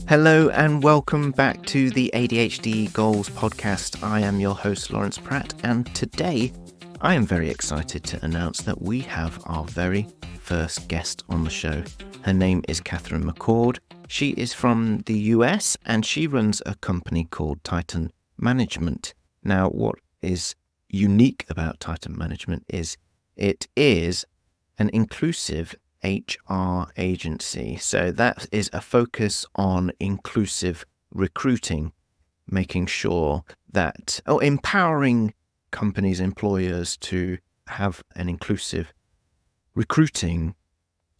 Hello and welcome back to the ADHD Goals podcast. I am your host, Laurence Pratt, and today I am very excited to announce that we have our very first guest on the show. Her name is Katherine McCord. She is from the US and she runs a company called Titan Management. Now, what is unique about Titan Management is it is an inclusive HR agency. So that is a focus on inclusive recruiting, making sure that, empowering companies, employers to have an inclusive recruiting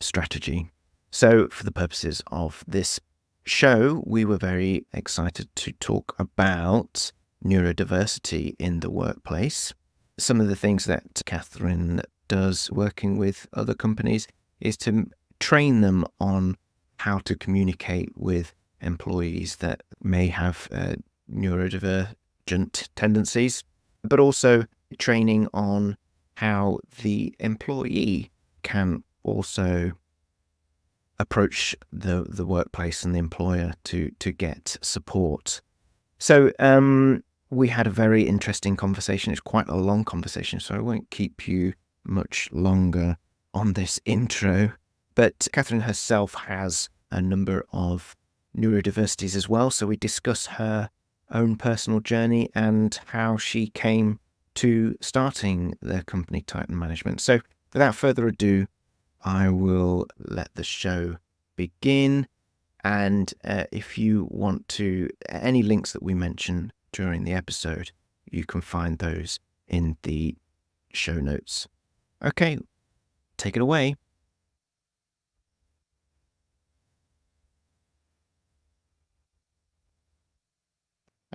strategy. So for the purposes of this show, we were very excited to talk about neurodiversity in the workplace. Some of the things that Katherine does working with other companies is to train them on how to communicate with employees that may have neurodivergent tendencies, but also training on how the employee can also approach the workplace and the employer to get support. So we had a very interesting conversation. It's quite a long conversation, so I won't keep you much longer on this intro, but Katherine herself has a number of neurodiversities as well. So we discuss her own personal journey and how she came to starting the company Titan Management. So without further ado, I will let the show begin. And if you want to, any links that we mention during the episode, you can find those in the show notes. Okay. Take it away.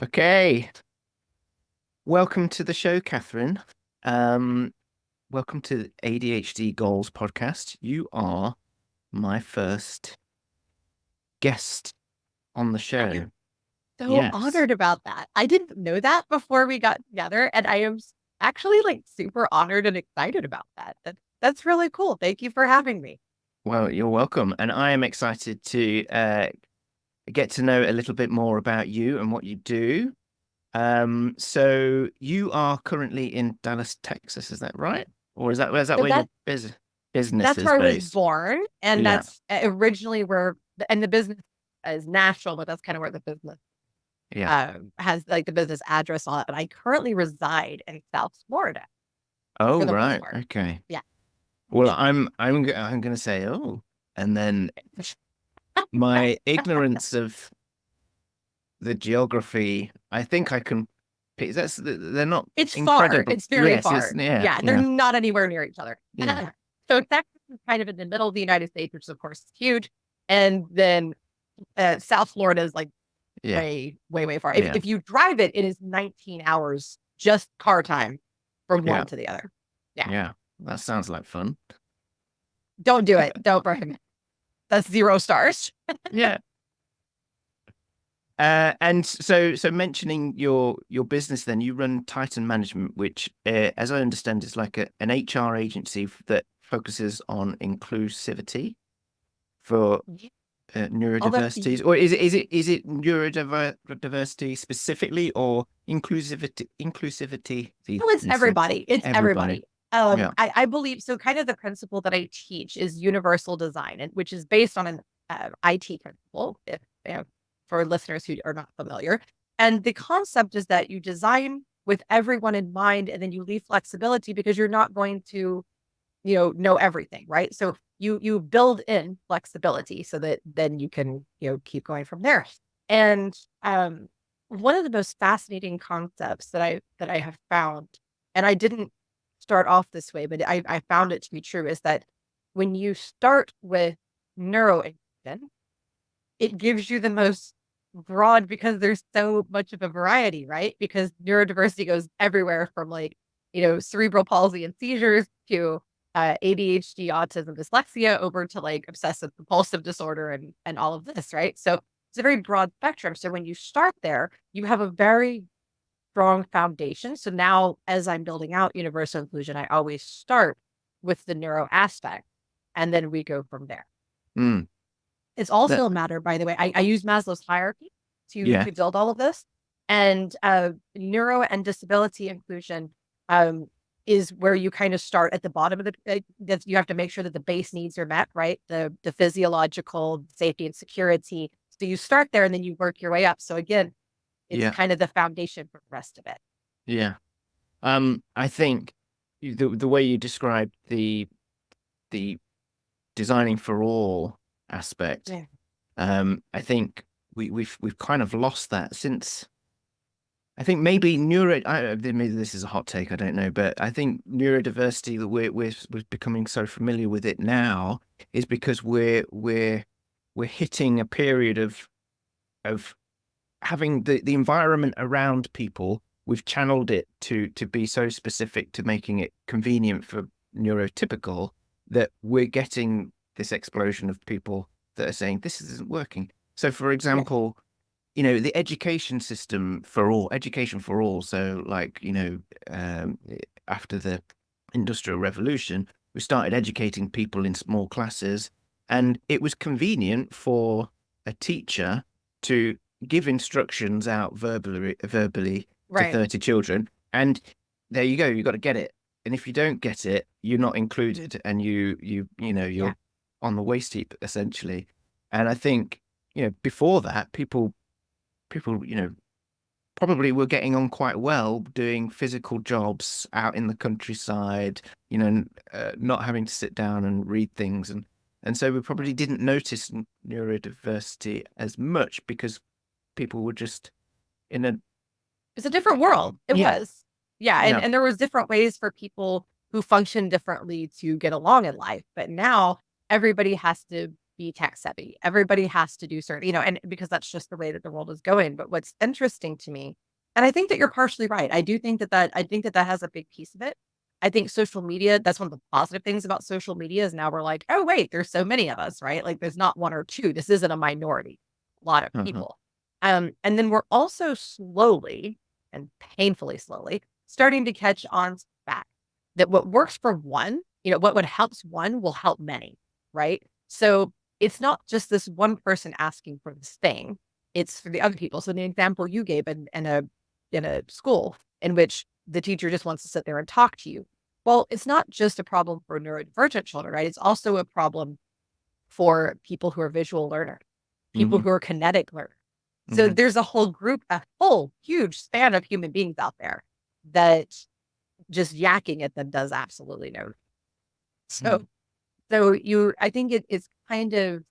Okay. Welcome to the show, Katherine. Welcome to the ADHD Goals podcast. You are my first guest on the show. I'm so honored about that. I didn't know that before we got together, and I am actually super honored and excited about that. That's really cool. Thank you for having me. Well, you're welcome. And I am excited to get to know a little bit more about you and what you do. So you are currently in Dallas, Texas, is that right? Or is that where your business That's is where I was based? born, and Yeah. that's originally where, and the business is Nashville, but that's kind of where the business has the business address on it. But I currently reside in South Florida. Oh, For the most right. part. Okay. Yeah. Well, I'm going to say, and then my ignorance of the geography, I think I can pick. They're not. It's incredible. far. It's very Yes, far. yeah, They're not anywhere near each other. Yeah. So Texas is kind of in the middle of the United States, which of course is huge, and then South Florida is way far. If you drive it, it is 19 hours just car time from one to the other. Yeah, that sounds like fun. Don't do it. Don't recommend. That's 0 stars. Yeah. And so mentioning your business, then you run Titan Management, which, as I understand, is like an HR agency that focuses on inclusivity for neurodiversities, or is it neurodiversity specifically, or inclusivity? Well, it's everybody. It's everybody. I believe so. Kind of the principle that I teach is universal design, which is based on an IT principle. If for listeners who are not familiar, and the concept is that you design with everyone in mind, and then you leave flexibility because you're not going to, know everything, right? So you build in flexibility so that then you can keep going from there. And one of the most fascinating concepts that I have found, and I didn't start off this way, but I found it to be true, is that when you start with neuro, it gives you the most broad, because there's so much of a variety, right? Because neurodiversity goes everywhere from cerebral palsy and seizures to ADHD, autism, dyslexia, over to obsessive compulsive disorder and all of this, right? So it's a very broad spectrum. So when you start there, you have a very strong foundation. So now, as I'm building out universal inclusion, I always start with the neuro aspect, and then we go from there. It's also a matter, by the way, I use Maslow's hierarchy to build all of this. And neuro and disability inclusion is where you kind of start at the bottom of you have to make sure that the base needs are met, right? The physiological safety and security. So you start there and then you work your way up. So again, it's kind of the foundation for the rest of it. Yeah. I think the way you described the designing for all aspect, I think we've kind of lost that since. I think maybe maybe this is a hot take, I don't know, but I think neurodiversity, that we're becoming so familiar with it now, is because we're hitting a period of having the environment around people. We've channeled it to be so specific to making it convenient for neurotypical, that we're getting this explosion of people that are saying this isn't working. So, for example, the education system for all, education for all. So like, after the Industrial Revolution, we started educating people in small classes, and it was convenient for a teacher to give instructions out verbally to 30 children. And there you go, you got to get it. And if you don't get it, you're not included, and you're on the waste heap, essentially. And I think, before that, people, probably were getting on quite well doing physical jobs out in the countryside, not having to sit down and read things. And so we probably didn't notice neurodiversity as much, because people were just it's a different world. It was. Yeah. And there was different ways for people who function differently to get along in life. But now everybody has to be tech savvy. Everybody has to do certain, and because that's just the way that the world is going. But what's interesting to me, and I think that you're partially right. I think that has a big piece of it. I think social media, that's one of the positive things about social media, is now we're like, oh, wait, there's so many of us, right? Like there's not one or two. This isn't a minority, a lot of people. And then we're also slowly and painfully slowly starting to catch on to the fact that what works for one, what helps one will help many, right? So it's not just this one person asking for this thing, it's for the other people. So the example you gave in a school in which the teacher just wants to sit there and talk to you. Well, it's not just a problem for neurodivergent children, right? It's also a problem for people who are visual learners, people who are kinetic learners. So there's a whole huge span of human beings out there that just yakking at them does absolutely no. So I think it's kind of,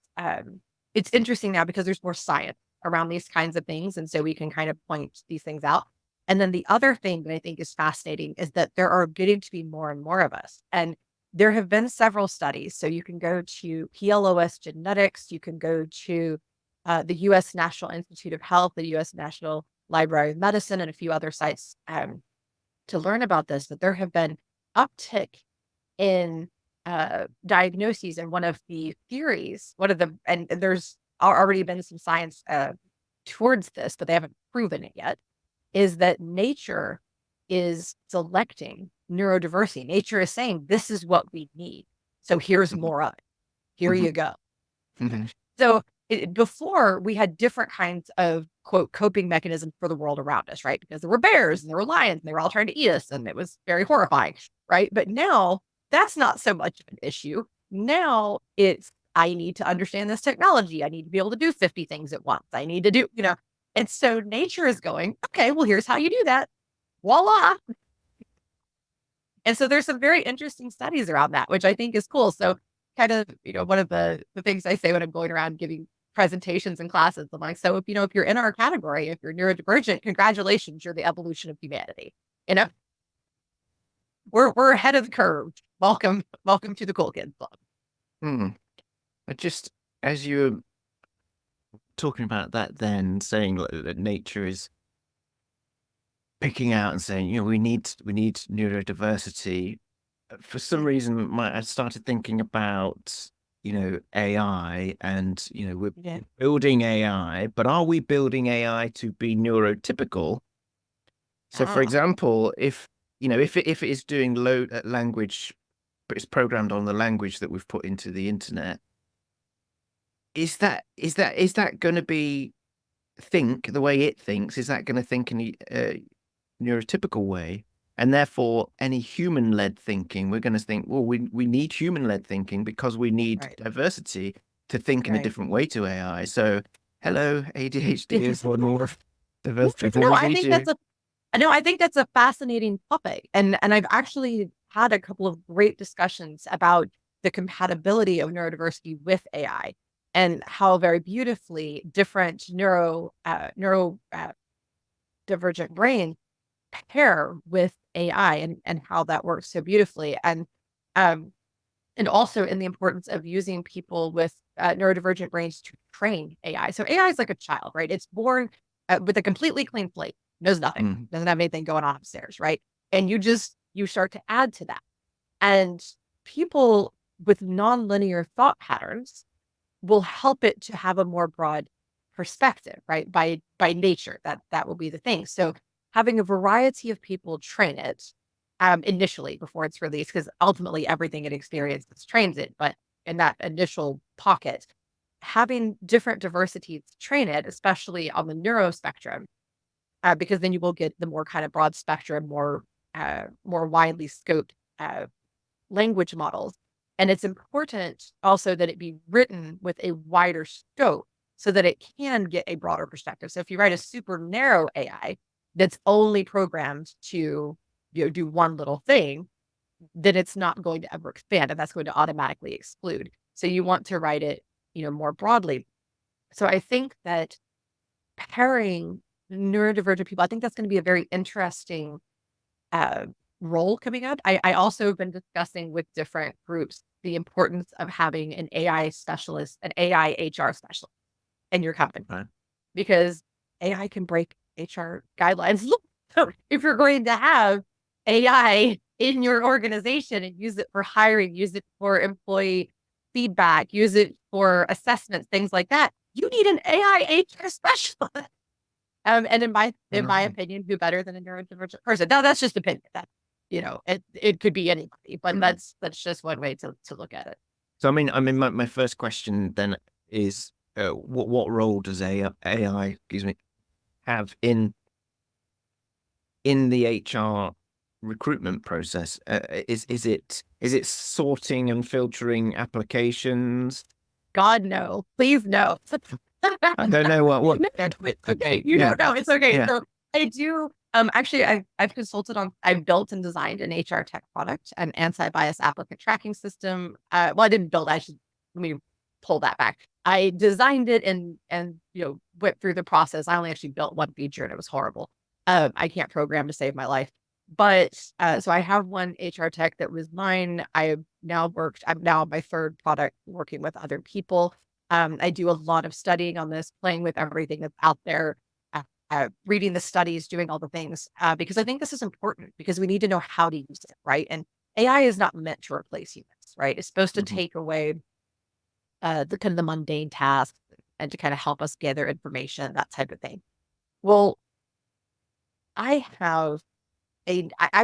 it's interesting now because there's more science around these kinds of things. And so we can kind of point these things out. And then the other thing that I think is fascinating is that there are getting to be more and more of us. And there have been several studies. So you can go to PLOS Genetics, you can go to the U.S. National Institute of Health, the U.S. National Library of Medicine, and a few other sites to learn about this, that there have been uptick in diagnoses. And one of the theories, and there's already been some science towards this, but they haven't proven it yet, is that nature is selecting neurodiversity. Nature is saying, this is what we need. So here's more of it. Here you go. So before, we had different kinds of, quote, coping mechanisms for the world around us, right? Because there were bears and there were lions and they were all trying to eat us, and it was very horrifying, right? But now that's not so much of an issue. Now it's, I need to understand this technology. I need to be able to do 50 things at once. I need to do, and so nature is going, okay, well, here's how you do that. Voila. And so there's some very interesting studies around that, which I think is cool. So kind of, one of the things I say when I'm going around giving presentations and classes, I'm like, so if you're in our category, if you're neurodivergent, congratulations, you're the evolution of humanity. We're ahead of the curve. Welcome to the cool kids club. But just as you're talking about that, then saying that nature is picking out and saying, we need neurodiversity. For some reason, I started thinking about, AI, and, we're building AI, but are we building AI to be neurotypical? So, for example, if it is doing low language, but it's programmed on the language that we've put into the internet, is that going to be think the way it thinks? Is that going to think in a neurotypical way? And therefore, any human-led thinking, we're going to think, well, we need human-led thinking because we need diversity to think in a different way to AI. So, hello, ADHD is one more diversity. I think that's a fascinating topic. And I've actually had a couple of great discussions about the compatibility of neurodiversity with AI and how very beautifully different neurodivergent brains pair with AI and how that works so beautifully. And also in the importance of using people with neurodivergent brains to train AI. So AI is like a child, right? It's born with a completely clean slate, knows nothing, doesn't have anything going on upstairs, right? And you start to add to that. And people with nonlinear thought patterns will help it to have a more broad perspective, right? By nature, that will be the thing. So having a variety of people train it initially before it's released, because ultimately everything it experiences trains it. But in that initial pocket, having different diversities train it, especially on the neuro spectrum, because then you will get the more kind of broad spectrum, more widely scoped language models. And it's important also that it be written with a wider scope so that it can get a broader perspective. So if you write a super narrow AI that's only programmed to do one little thing, then it's not going to ever expand, and that's going to automatically exclude. So you want to write it, more broadly. So I think that pairing neurodivergent people, I think that's going to be a very interesting role coming up. I also have been discussing with different groups the importance of having an AI specialist, an AI HR specialist in your company, because AI can break HR guidelines. So if you're going to have AI in your organization and use it for hiring, use it for employee feedback, use it for assessments, things like that, you need an AI HR specialist. And in my opinion, who better than a neurodivergent person? Now that's just opinion. That it could be anybody, but that's just one way to look at it. So I mean, my first question then is, what role does AI, have in the HR recruitment process? Is it sorting and filtering applications? God, no. Please, no. I don't know what. Okay, don't know. It's okay. Yeah. So I do. Actually, I've consulted on. I built and designed an HR tech product, an anti-bias applicant tracking system. Well, I didn't build. Let me pull that back. I designed it and went through the process. I only actually built one feature, and it was horrible. I can't program to save my life. But so I have one HR tech that was mine. I'm now on my third product working with other people. I do a lot of studying on this, playing with everything that's out there, reading the studies, doing all the things, because I think this is important because we need to know how to use it, right? And AI is not meant to replace humans, right? It's supposed to take away the kind of the mundane tasks and to kind of help us gather information, that type of thing. Well, I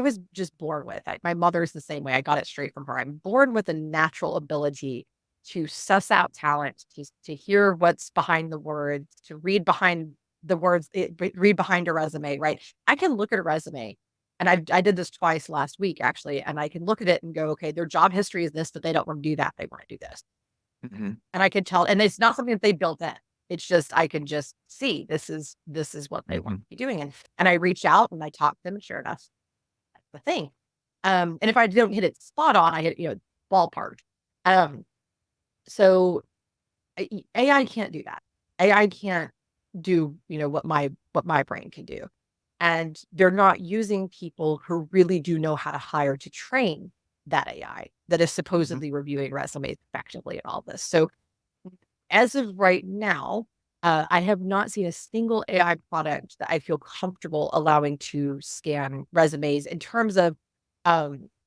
was just born with it. My mother's the same way. I got it straight from her. I'm born with a natural ability to suss out talent, to hear what's behind the words, to read behind the words, read behind a resume, right? I can look at a resume, and I did this twice last week, actually, and I can look at it and go, okay, their job history is this, but they don't want to do that. They want to do this. And I can tell, and it's not something that they built in. It's just, I can just see this is what they want to be doing. And I reach out and I talk to them, and sure enough, that's the thing. And if I don't hit it spot on, I hit, ballpark. So AI can't do that. AI can't do, what my brain can do. And they're not using people who really do know how to hire to train that AI that is supposedly reviewing resumes effectively and all this. So as of right now, I have not seen a single AI product that I feel comfortable allowing to scan resumes in terms of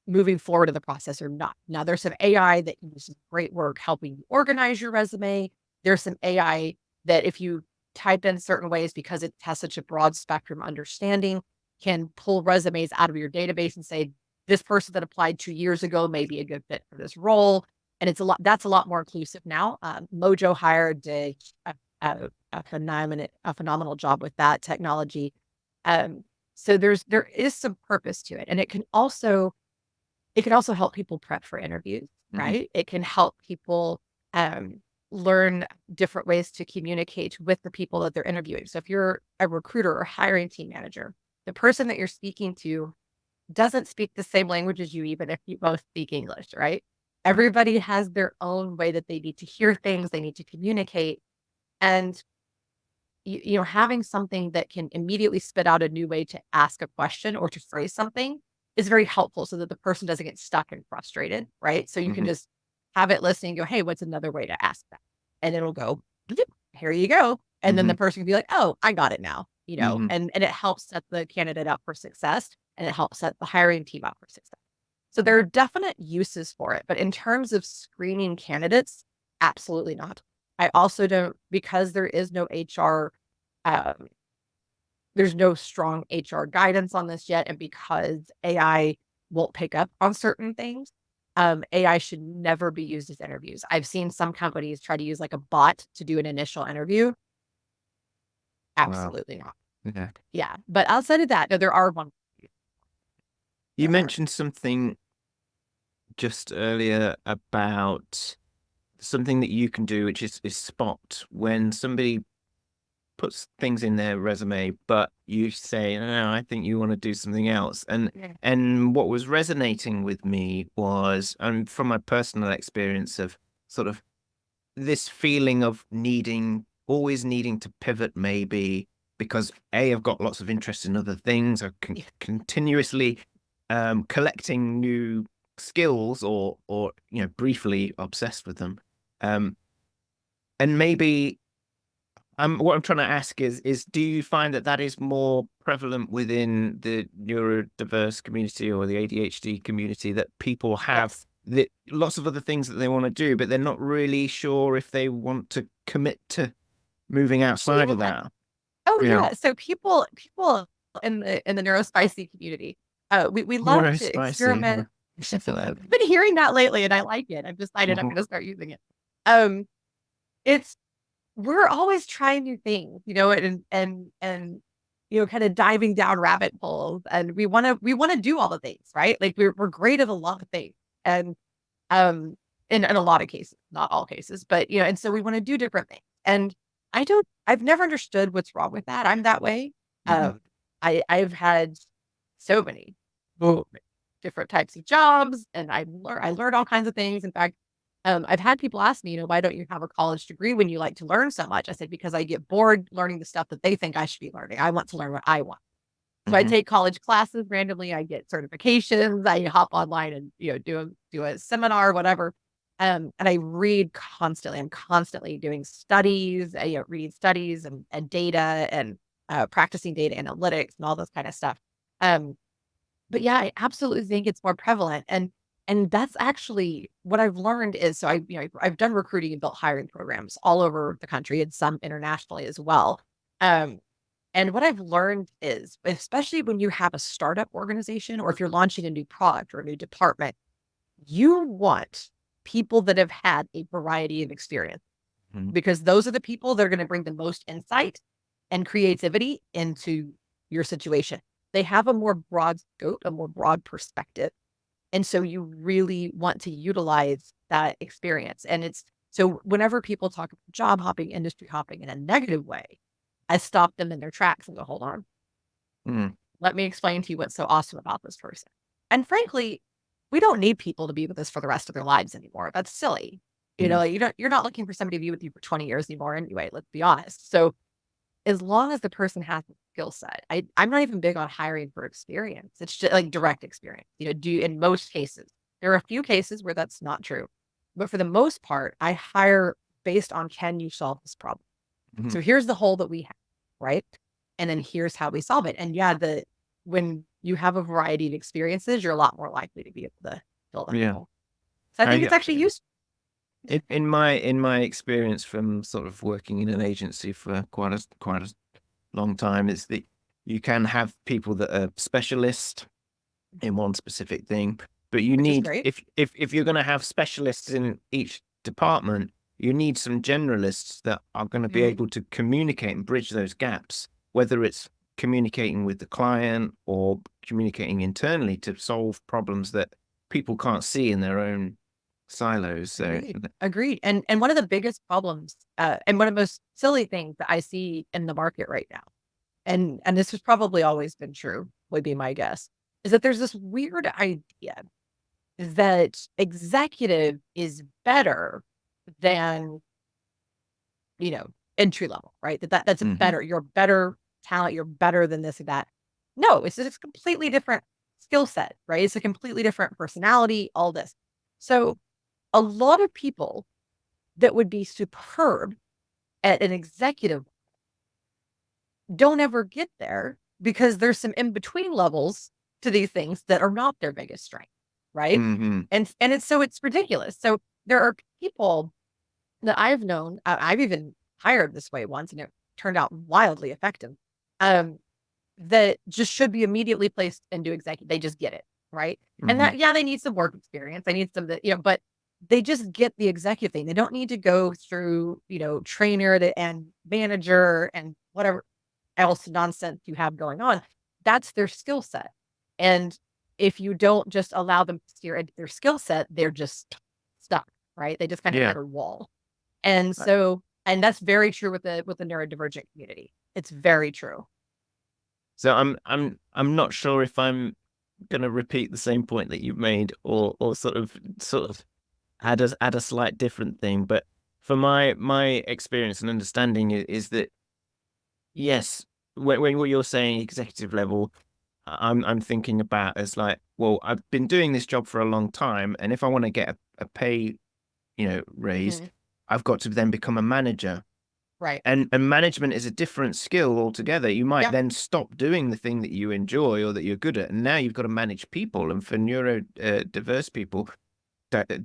moving forward in the process or not. Now, there's some AI that can do some great work helping you organize your resume. There's some AI that if you type in certain ways, because it has such a broad spectrum understanding, can pull resumes out of your database and say, this person that applied 2 years ago may be a good fit for this role. And that's a lot more inclusive now. Mojo hired a phenomenal job with that technology. So there is some purpose to it, and it can also help people prep for interviews, right? It can help people learn different ways to communicate with the people that they're interviewing. So if you're a recruiter or hiring team manager, the person that you're speaking to doesn't speak the same language as you, even if you both speak English, right? Everybody has their own way that they need to hear things, they need to communicate. And having something that can immediately spit out a new way to ask a question or to phrase something is very helpful, so that the person doesn't get stuck and frustrated, right? So you can just have it listening and go, hey, what's another way to ask that? And it'll go, here you go. And then the person can be like, oh, I got it now, and it helps set the candidate up for success, and it helps set the hiring team up for success. So there are definite uses for it. But in terms of screening candidates, absolutely not. I also don't, because there is no HR, there's no strong HR guidance on this yet. And because AI won't pick up on certain things, AI should never be used as interviews. I've seen some companies try to use like a bot to do an initial interview. Absolutely not. Yeah. Yeah. But outside of that, no, there are one. You mentioned something just earlier about something that you can do, which is spot when somebody puts things in their resume, but you say, no, I think you want to do something else. And what was resonating with me was, from my personal experience of sort of this feeling of always needing to pivot, maybe because I've got lots of interest in other things, or continuously collecting new skills, or briefly obsessed with them. And maybe what I'm trying to ask is, do you find that is more prevalent within the neurodiverse community or the ADHD community, that people have lots of other things that they want to do, but they're not really sure if they want to commit to moving outside of that? Oh yeah. So people in the neurospicy community, we love to experiment. I've been hearing that lately, and I like it. I've decided I'm going to start using it. We're always trying new things, and kind of diving down rabbit holes, and we want to do all the things, right? Like we're great at a lot of things, and in a lot of cases, not all cases, but and so we want to do different things. And I've never understood what's wrong with that. I'm that way. I've had so many different types of jobs, and I learned all kinds of things. In fact, I've had people ask me, why don't you have a college degree when you like to learn so much? I said, because I get bored learning the stuff that they think I should be learning. I want to learn what I want. So I take college classes randomly. I get certifications. I hop online and, do a seminar, whatever. And I read constantly. I'm constantly doing studies. I read studies and data, and practicing data analytics and all this kind of stuff. But yeah, I absolutely think it's more prevalent. And that's actually what I've learned is, so I've done recruiting and built hiring programs all over the country, and some internationally as well. And what I've learned is, especially when you have a startup organization, or if you're launching a new product or a new department, you want people that have had a variety of experience, because those are the people that are going to bring the most insight and creativity into your situation. They have a more broad scope, a more broad perspective. And so you really want to utilize that experience. And so whenever people talk about job hopping, industry hopping in a negative way, I stop them in their tracks and go, hold on. Let me explain to you what's so awesome about this person. And frankly, we don't need people to be with us for the rest of their lives anymore. That's silly. You're not looking for somebody to be with you for 20 years anymore anyway, let's be honest. So as long as the person has the skill set, I'm not even big on hiring for experience. It's just like direct experience. In most cases, there are a few cases where that's not true, but for the most part, I hire based on, can you solve this problem? So here's the hole that we have, right? And then here's how we solve it. And when you have a variety of experiences, you're a lot more likely to be able to fill that hole. So I think it's actually useful. In my experience from sort of working in an agency for quite a long time, is that you can have people that are specialists in one specific thing, But you which is need, great. if you're going to have specialists in each department, you need some generalists that are going to be able to communicate and bridge those gaps, whether it's communicating with the client or communicating internally to solve problems that people can't see in their own silos. So Agreed. And one of the biggest problems, and one of the most silly things that I see in the market right now, and this has probably always been true, would be my guess, is that there's this weird idea that executive is better than, entry level, right? That's better. You're better talent. You're better than this and that. No, it's just a completely different skill set, right? It's a completely different personality, all this. So a lot of people that would be superb at an executive don't ever get there because there's some in between levels to these things that are not their biggest strength, right? And it's ridiculous. So there are people that I've known, I've even hired this way once, and it turned out wildly effective. That just should be immediately placed into executive. They just get it, right? And that, they need some work experience. They need some, but they just get the executive thing. They don't need to go through, trainer and manager and whatever else nonsense you have going on. That's their skill set. And if you don't just allow them to steer into their skill set, they're just stuck, right? They just kind of hit a wall. And so, and that's very true with the neurodivergent community. It's very true. So I'm not sure if I'm going to repeat the same point that you've made, or sort of add a slight different thing. But for my experience and understanding is that, yes, when what you're saying executive level, I'm thinking about as like, well, I've been doing this job for a long time, and if I want to get a pay, raise, I've got to then become a manager. Right. And management is a different skill altogether. You might then stop doing the thing that you enjoy or that you're good at, and now you've got to manage people. And for neurodiverse people,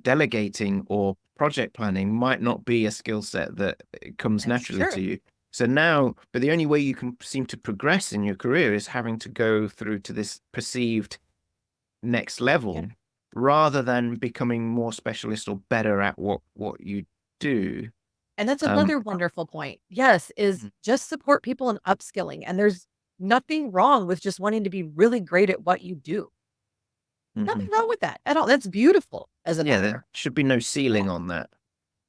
delegating or project planning might not be a skill set that comes naturally to you. So now, but the only way you can seem to progress in your career is having to go through to this perceived next level, rather than becoming more specialist or better at what you do. And that's another wonderful point. Yes, is just support people in upskilling. And there's nothing wrong with just wanting to be really great at what you do. Nothing wrong with that at all. That's beautiful as a matter. There should be no ceiling on that.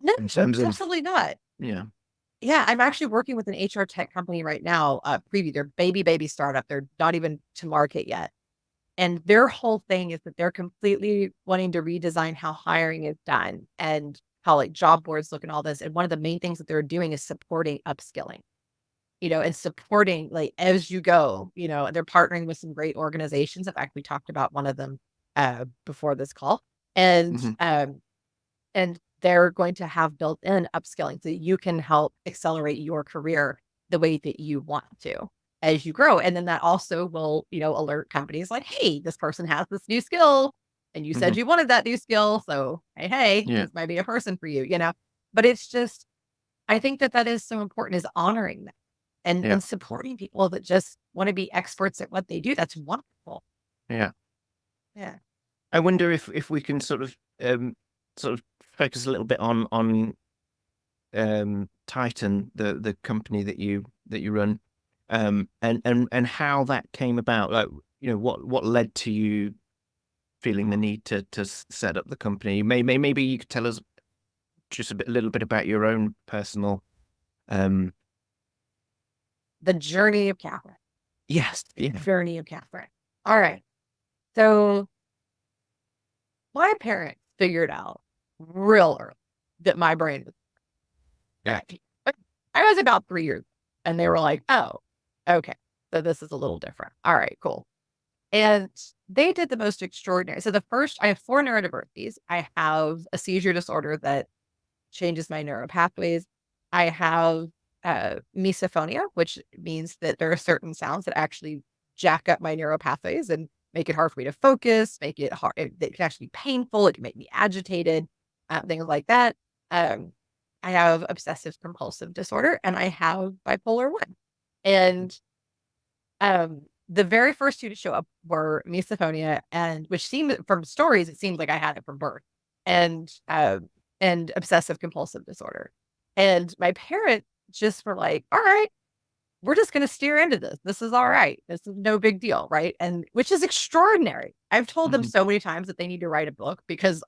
No, absolutely not. Yeah. Yeah, I'm actually working with an HR tech company right now, Preview. They're baby startup. They're not even to market yet. And their whole thing is that they're completely wanting to redesign how hiring is done and how like job boards look and all this. And one of the main things that they're doing is supporting upskilling, and supporting like as you go, they're partnering with some great organizations. In fact, we talked about one of them before this call. And and they're going to have built in upskilling so that you can help accelerate your career the way that you want to as you grow. And then that also will, alert companies like, hey, this person has this new skill. And you said you wanted that new skill. So, hey, this might be a person for you, But it's just, I think that is so important, is honoring that and supporting people that just want to be experts at what they do. That's wonderful. Yeah. Yeah. I wonder if we can sort of focus a little bit on Titan, the company that you run, and how that came about. Like, what led to you feeling the need to set up the company? Maybe you could tell us just a little bit about your own personal the journey of Katherine. Yes. The journey of Katherine. All right. So my parents figured out real early that my brain was I was about 3 years and they were like, oh, okay. So this is a little different. All right, cool. And they did the most extraordinary. So I have 4 neurodiversities. I have a seizure disorder that changes my neural pathways. I have misophonia, which means that there are certain sounds that actually jack up my neural pathways and make it hard for me to focus, make it hard. It can actually be painful. It can make me agitated, things like that. I have obsessive compulsive disorder and I have bipolar 1. And the very first two to show up were misophonia, and which seemed from stories, it seemed like I had it from birth, and obsessive compulsive disorder. And my parents just were like, all right, we're just going to steer into this. This is all right. This is no big deal. Right. And which is extraordinary. I've told them so many times that they need to write a book because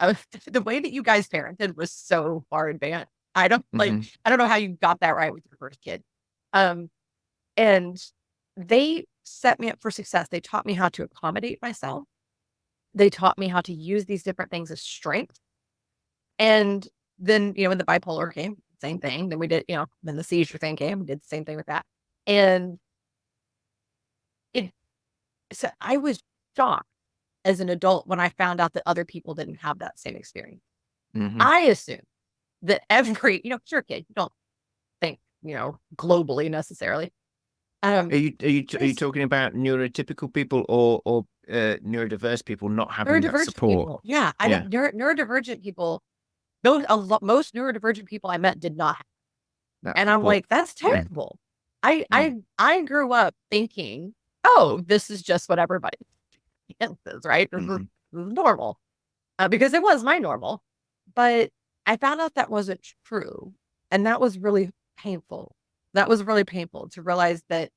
the way that you guys parented was so far advanced. I don't know how you got that right with your first kid. And they set me up for success. They taught me how to accommodate myself. They taught me how to use these different things as strength. And then, when the bipolar came, same thing. Then we did, when the seizure thing came, we did the same thing with that. And so I was shocked as an adult when I found out that other people didn't have that same experience. I assumed that every, you're a kid, you don't think, globally necessarily. Are you talking about neurotypical people or neurodiverse people not having that support? People. Yeah. Neurodivergent people, most neurodivergent people I met did not have that. And I'm like, that's terrible. I grew up thinking, oh, this is just what everybody is, right? This is normal. Because it was my normal. But I found out that wasn't true. And that was really painful. That was really painful to realize that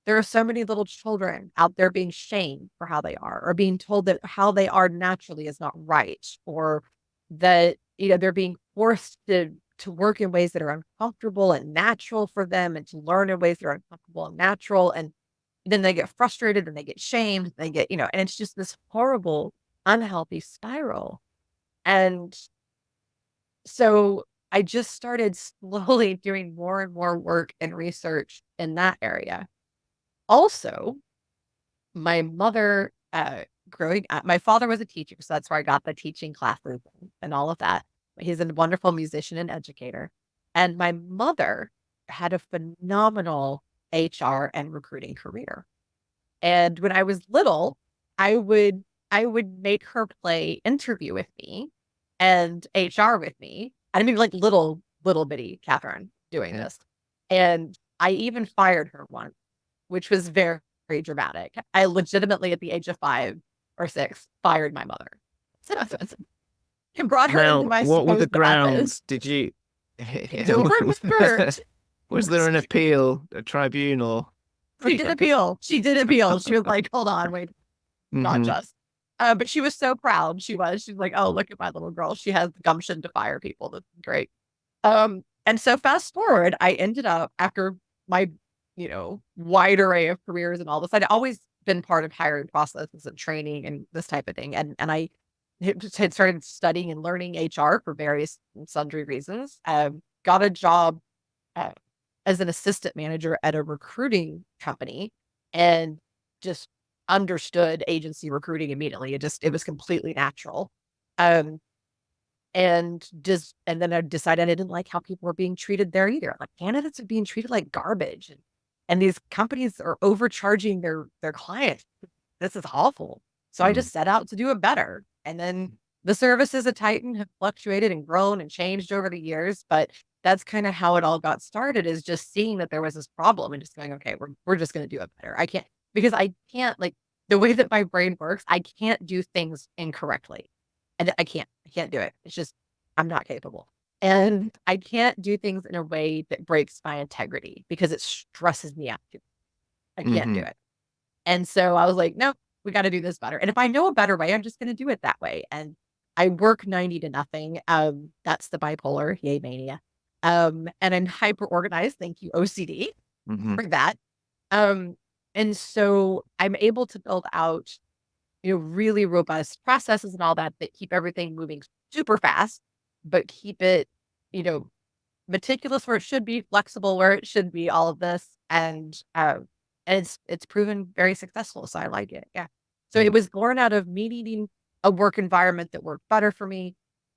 there are so many little children out there being shamed for how they are, or being told that how they are naturally is not right, or that, they're being forced to work in ways that are uncomfortable and natural for them, and to learn in ways that are uncomfortable and natural. And then they get frustrated and they get shamed. They get, and it's just this horrible, unhealthy spiral. And so I just started slowly doing more and more work and research in that area. Also, my mother, growing up, my father was a teacher, so that's where I got the teaching classes and all of that. He's a wonderful musician and educator. And my mother had a phenomenal HR and recruiting career. And when I was little, I would make her play interview with me and HR with me. I mean, like little bitty Katherine doing this. And I even fired her once, which was very, very dramatic. I legitimately, at the age of 5 or 6, fired my mother. And brought her into my what were the grounds? Did you? Was there an appeal, a tribunal? She did appeal. She was like, hold on, wait, not just. But she was so proud. She's like, oh, look at my little girl. She has the gumption to fire people. That's great. And so fast forward, I ended up, after my, wide array of careers and all this, I'd always been part of hiring processes and training and this type of thing. And I had started studying and learning HR for various and sundry reasons. Got a job as an assistant manager at a recruiting company, and just understood agency recruiting immediately. It was completely natural. And then I decided I didn't like how people were being treated there either. Like, candidates are being treated like garbage, and these companies are overcharging their clients. This is awful. So I just set out to do it better. And then the services at Titan have fluctuated and grown and changed over the years, but that's kind of how it all got started, is just seeing that there was this problem and just going, okay, we're just going to do it better. I can't, like, the way that my brain works, I can't do things incorrectly. And I can't do it. It's just, I'm not capable. And I can't do things in a way that breaks my integrity, because it stresses me out. I can't do it. And so I was like, no, we got to do this better. And if I know a better way, I'm just going to do it that way. And I work 90 to nothing. That's the bipolar, yay mania. And I'm hyper organized. Thank you, OCD, for that. And so I'm able to build out, really robust processes and all that keep everything moving super fast, but keep it, meticulous where it should be, flexible where it should be, all of this. And it's proven very successful. So I like it. Yeah. So it was born out of me needing a work environment that worked better for me,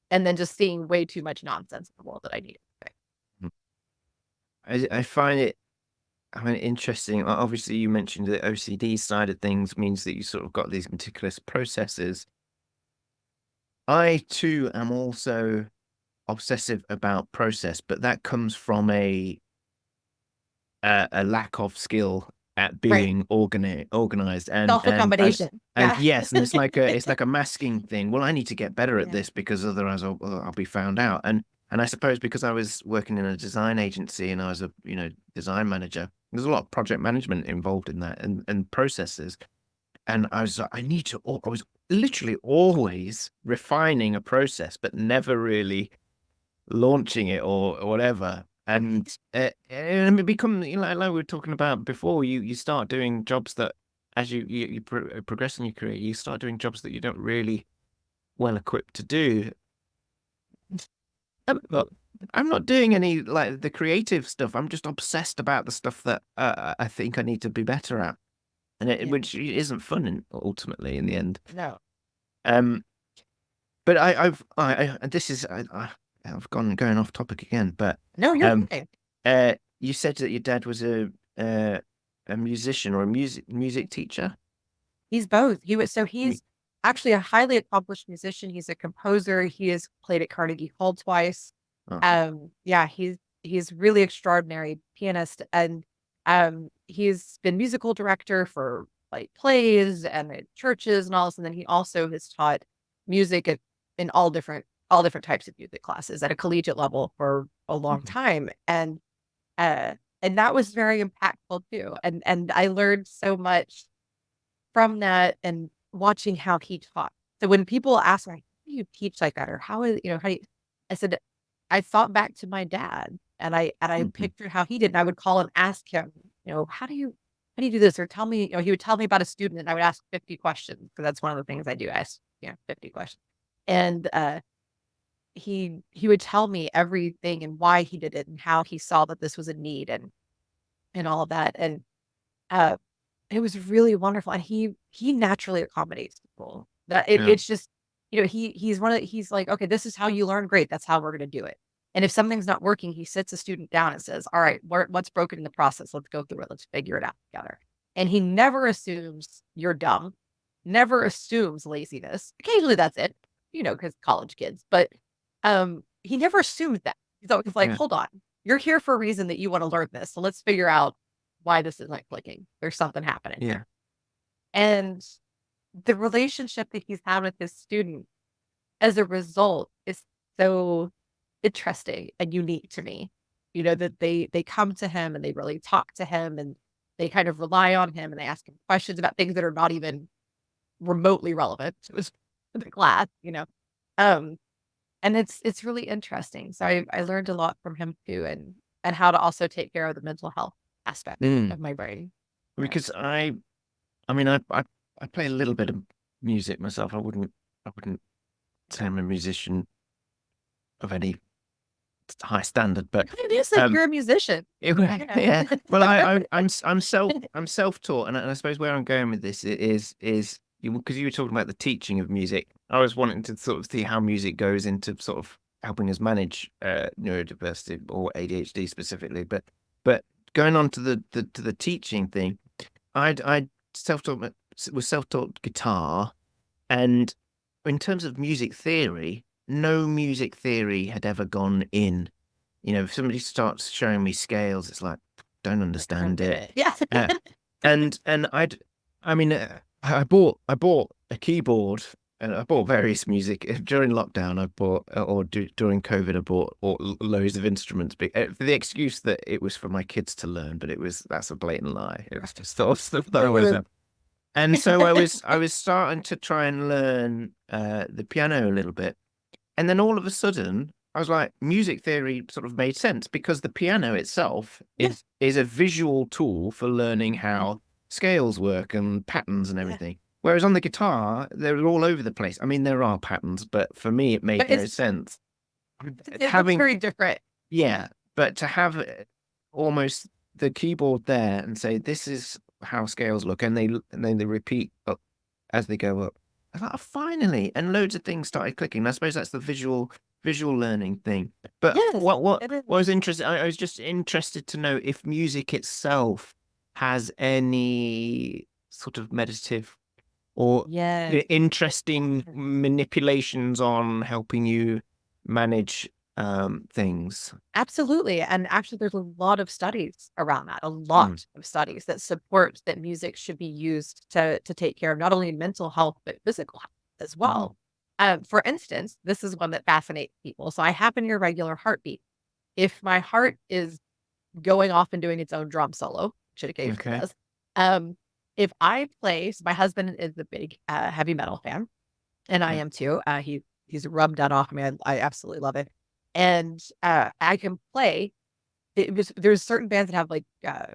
and then just seeing way too much nonsense in the world that I needed. I find it, interesting. Obviously, you mentioned the OCD side of things means that you sort of got these meticulous processes. I too am also obsessive about process, but that comes from a lack of skill at being organized self-accommodation. Yes, and it's like a masking thing. Well, I need to get better at this because otherwise I'll be found out. And I suppose because I was working in a design agency and I was a design manager, there's a lot of project management involved in that and processes. And I was literally always refining a process, but never really launching it or whatever. And it become, like we were talking about before, you start doing jobs that as you progress in your career, you start doing jobs that you don't really well equipped to do. I'm not doing any like the creative stuff. I'm just obsessed about the stuff that I think I need to be better at. And which isn't fun ultimately in the end. No. But I've going off topic again. But no, you're okay. You said that your dad was a musician or a music teacher. He's both. He's actually a highly accomplished musician. He's a composer. He has played at Carnegie Hall twice. Oh. He's really extraordinary pianist, and he's been musical director for like plays and at churches and all this. And then he also has taught music in all different types of music classes at a collegiate level for a long time. And that was very impactful too. And I learned so much from that and watching how he taught. So when people ask me, how do you teach like that? Or how do you, I said, I thought back to my dad and I pictured how he did. And I would call and ask him, how do you do this? Or tell me, he would tell me about a student and I would ask 50 questions because that's one of the things I do. I ask, 50 questions. And he would tell me everything and why he did it and how he saw that this was a need and all of that. And it was really wonderful. And he naturally accommodates people. It's just, he's like, okay, this is how you learn. Great. That's how we're going to do it. And if something's not working, he sits a student down and says, all right, what's broken in the process? Let's go through it. Let's figure it out together. And he never assumes you're dumb, never assumes laziness. Occasionally that's it, because college kids, but he never assumes that. He's always like, hold on, you're here for a reason that you want to learn this. So let's figure out why this isn't clicking. There's something happening. Yeah. And the relationship that he's had with his student as a result is so interesting and unique to me, that they come to him and they really talk to him and they kind of rely on him and they ask him questions about things that are not even remotely relevant to the class, and it's really interesting. So I learned a lot from him too, and how to also take care of the mental health aspect of my brain. Because I play a little bit of music myself. I wouldn't say I'm a musician of any high standard, but it is like you're a musician. Yeah. Well, I'm self-taught, and I suppose where I'm going with this is because you were talking about the teaching of music. I was wanting to sort of see how music goes into sort of helping us manage neurodiversity or ADHD specifically. But going on to the teaching thing, I was self-taught guitar, and in terms of music theory, no music theory had ever gone in. If somebody starts showing me scales, it's like, don't understand it. Yeah. And I bought a keyboard, and I bought various music during lockdown. During COVID, I bought loads of instruments for the excuse that it was for my kids to learn, but that's a blatant lie. It was just sort of stuff that I was. And so I was starting to try and learn the piano a little bit, and then all of a sudden I was like, music theory sort of made sense because the piano itself is a visual tool for learning how scales work and patterns and everything. Whereas on the guitar, they're all over the place. I mean, there are patterns, but for me, it made no sense. It's very different. Yeah, but to have almost the keyboard there and say, this is how scales look, and then they repeat up as they go up. I thought, finally, and loads of things started clicking. I suppose that's the visual learning thing. But what was interesting, I was just interested to know if music itself has any sort of meditative or interesting manipulations on helping you manage things. Absolutely. And actually, there's a lot of studies around that, a lot of studies that support that music should be used to take care of not only mental health, but physical health as well. For instance, this is one that fascinates people. So I have an irregular heartbeat. If my heart is going off and doing its own drum solo, which it occasionally does, if I play, so my husband is a big heavy metal fan, and I am too. He's rubbed that off me. I absolutely love it. And I can play. There's certain bands that have like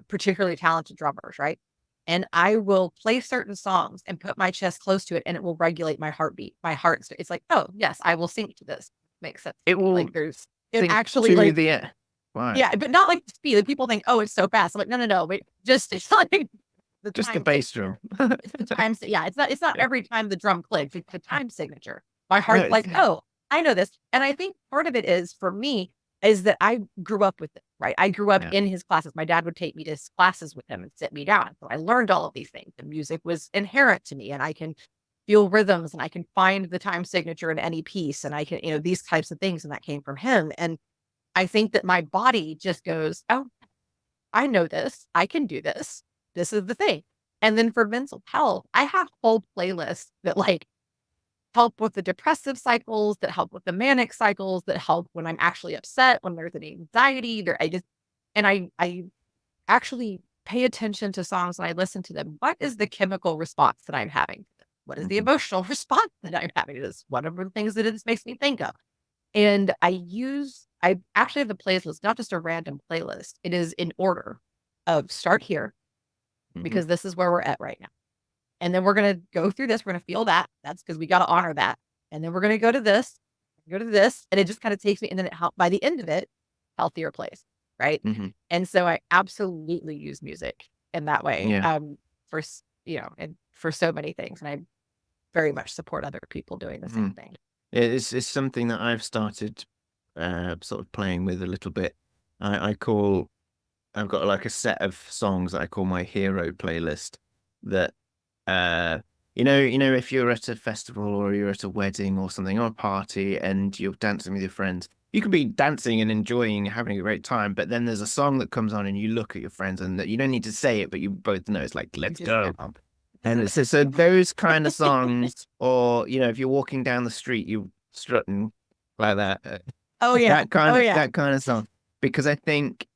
particularly talented drummers, right? And I will play certain songs and put my chest close to it, and it will regulate my heartbeat. My heart, it's like, oh yes, I will sync to this. Makes sense. It will like there's it sync actually to like the right. yeah, but not like the speed. Like, people think, oh, it's so fast. I'm like, no, wait, just it's like the Just the time. bass drum. It's the time. Yeah, it's not every time the drum clicks. It's the time signature. My heart's like, oh, I know this. And I think part of it is for me is that I grew up with it, right? I grew up in his classes. My dad would take me to his classes with him and sit me down. So I learned all of these things. The music was inherent to me, and I can feel rhythms, and I can find the time signature in any piece, and I can, these types of things. And that came from him. And I think that my body just goes, oh, I know this. I can do this. This is the thing. And then for mental health, I have whole playlists that like help with the depressive cycles, that help with the manic cycles, that help when I'm actually upset, when there's an anxiety. I actually pay attention to songs and I listen to them. What is the chemical response that I'm having? What is the emotional response that I'm having? It is one of the things that it makes me think of. And I actually have a playlist, not just a random playlist. It is in order of start here, because this is where we're at right now. And then we're going to go through this. We're going to feel that. That's because we got to honor that. And then we're going to go to this, and it just kind of takes me. And then by the end of it, healthier place. Right. And so I absolutely use music in that way. For, and for so many things. And I very much support other people doing the same thing. It's something that I've started sort of playing with a little bit. I've got like a set of songs that I call my hero playlist that, if you're at a festival or you're at a wedding or something or a party and you're dancing with your friends, you can be dancing and enjoying, having a great time. But then there's a song that comes on and you look at your friends and you don't need to say it, but you both know it's like, let's go. And it's so those kind of songs, or, if you're walking down the street, you strutting like that. That kind of song, because I think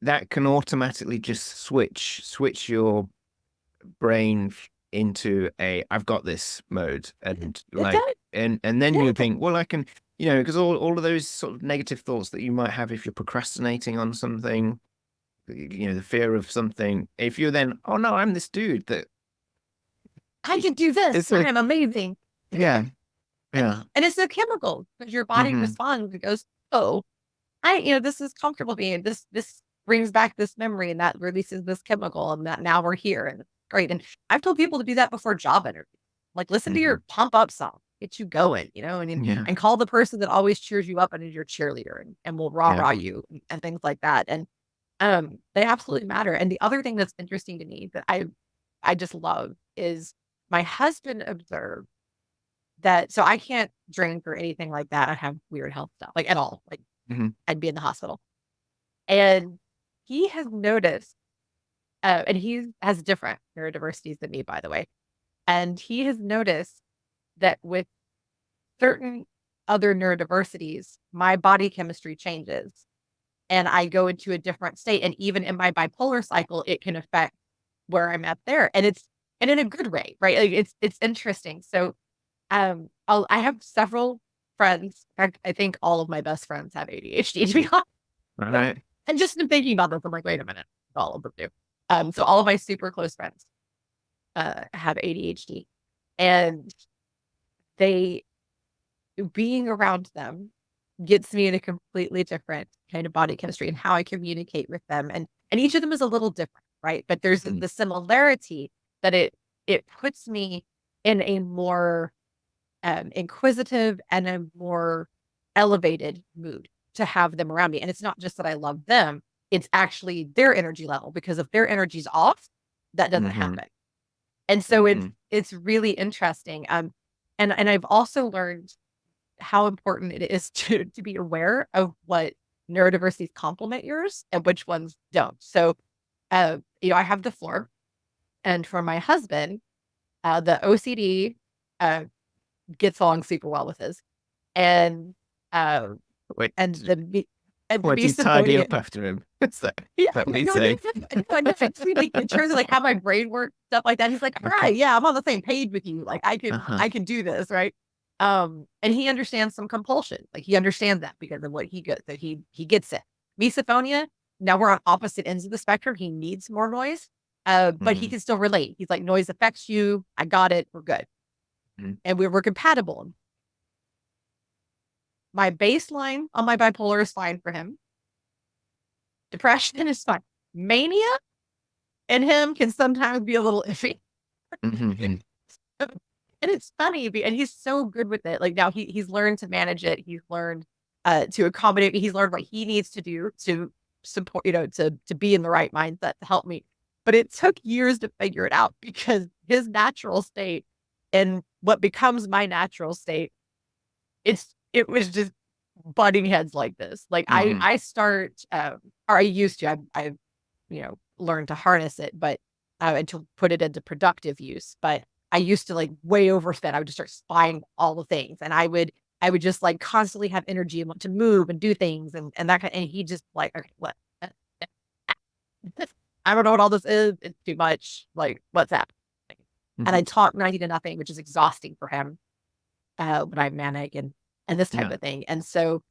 that can automatically just switch your brain into I've got this mode, and and then you think, well, I can, because all of those sort of negative thoughts that you might have if you're procrastinating on something, the fear of something, if you're then, oh no, I'm this dude that I can do this. I'm amazing. Yeah. And it's the chemical, because your body responds and goes, oh, this is comfortable to me. And this brings back this memory, and that releases this chemical, and that now we're here, and it's great. And I've told people to do that before job interviews. Like, listen to your pump up song, get you going, and call the person that always cheers you up and is your cheerleader, and will rah you and things like that. And they absolutely matter. And the other thing that's interesting to me that I just love is my husband observed that, so I can't drink or anything like that. I have weird health stuff, like at all. Like I'd be in the hospital. And he has noticed, and he has different neurodiversities than me, by the way. And he has noticed that with certain other neurodiversities, my body chemistry changes and I go into a different state. And even in my bipolar cycle, it can affect where I'm at there. And in a good way, right? Like it's interesting. So I have several friends. In fact, I think all of my best friends have ADHD, to be honest. Right. And just in thinking about this, I'm like, wait a minute, all of them do. So all of my super close friends have ADHD, and being around them gets me in a completely different kind of body chemistry and how I communicate with them. And each of them is a little different, right? But there's the similarity that it puts me in a more inquisitive and a more elevated mood to have them around me. And it's not just that I love them, it's actually their energy level, because if their energy's off, that doesn't happen. And so it's really interesting. And I've also learned how important it is to be aware of what neurodiversities complement yours and which ones don't. So, I have the floor, and for my husband, the OCD gets along super well with his, and Wait, and the what do you tidy up after him? Is that what he's saying? Like, in terms of like how my brain works, stuff like that, he's like, all right, yeah, I'm on the same page with you. Like I can do this, right? And he understands some compulsion. Like he understands that because of what he gets. That he gets it. Misophonia. Now we're on opposite ends of the spectrum. He needs more noise, but he can still relate. He's like, noise affects you. I got it. We're good, and we're compatible. My baseline on my bipolar is fine for him. Depression is fine. Mania in him can sometimes be a little iffy. And it's funny, and he's so good with it. Like now he's learned to manage it. He's learned to accommodate me. He's learned what he needs to do to support, to be in the right mindset to help me. But it took years to figure it out because his natural state and what becomes my natural state, it was just butting heads like this. Like I start, or I used to, I've learned to harness it, but and to put it into productive use. But I used to like way overspend. I would just start spying all the things, and I would just like constantly have energy and want to move and do things, and that kind. And he just like, okay, what? I don't know what all this is. It's too much. Like, what's happening? And I talk 90 to nothing, which is exhausting for him when I'm manic and this type of thing. And so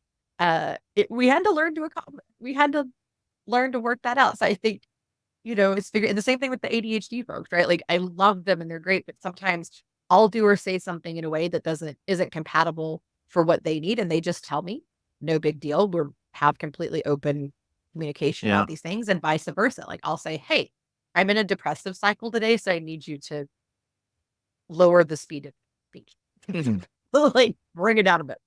we had to learn to work that out. So I think, it's and the same thing with the ADHD folks, right? Like I love them and they're great, but sometimes I'll do or say something in a way that isn't compatible for what they need. And they just tell me, no big deal. We have completely open communication about these things, and vice versa. Like I'll say, hey, I'm in a depressive cycle today, so I need you to lower the speed of speech. Like bring it down a bit.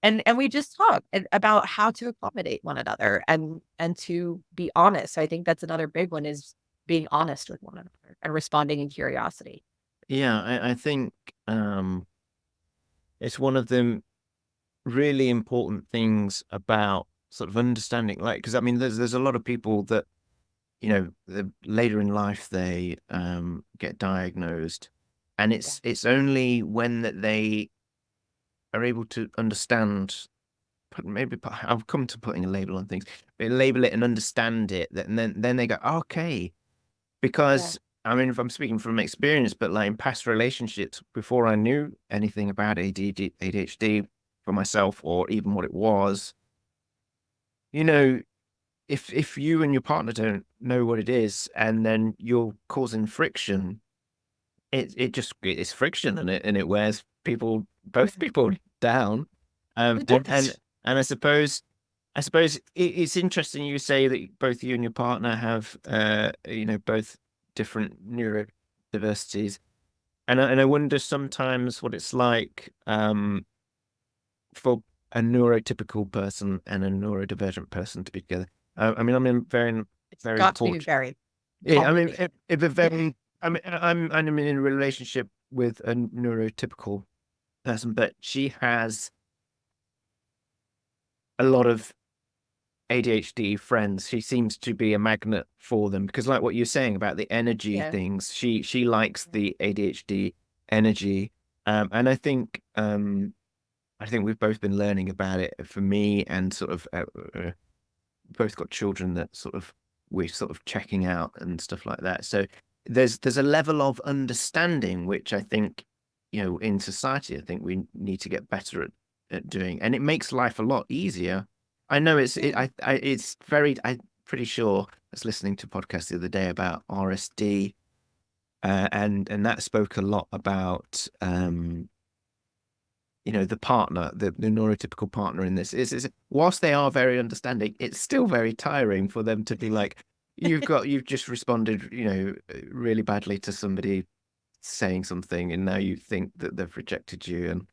And we just talk about how to accommodate one another and to be honest. So I think that's another big one, is being honest with one another and responding in curiosity. Yeah, I think it's one of the really important things about sort of understanding, like, because I mean, there's a lot of people that, later in life they get diagnosed, and it's only when that they are able to understand, I've come to putting a label on things, but label it and understand it, and then they go, okay, because I mean, if I'm speaking from experience, but like in past relationships, before I knew anything about ADHD for myself, or even what it was, if you and your partner don't know what it is, and then you're causing friction, it's friction, and it wears both people down. And I suppose it's interesting you say that both you and your partner have both different neurodiversities, and I wonder sometimes what it's like for a neurotypical person and a neurodivergent person to be together. I mean, I'm in very got to be very I mean, if a very I'm in a relationship with a neurotypical person, but she has a lot of ADHD friends. She seems to be a magnet for them, because like what you're saying about the energy things, she likes the ADHD energy, and I think we've both been learning about it. For me, and sort of both got children that we're sort of checking out and stuff like that. So there's a level of understanding which I think, in society, I think we need to get better at doing, and it makes life a lot easier. I know I'm pretty sure I was listening to a podcast the other day about RSD, and that spoke a lot about the partner, the neurotypical partner in this is whilst they are very understanding, it's still very tiring for them to be like, you've just responded, really badly to somebody saying something, and now you think that they've rejected you,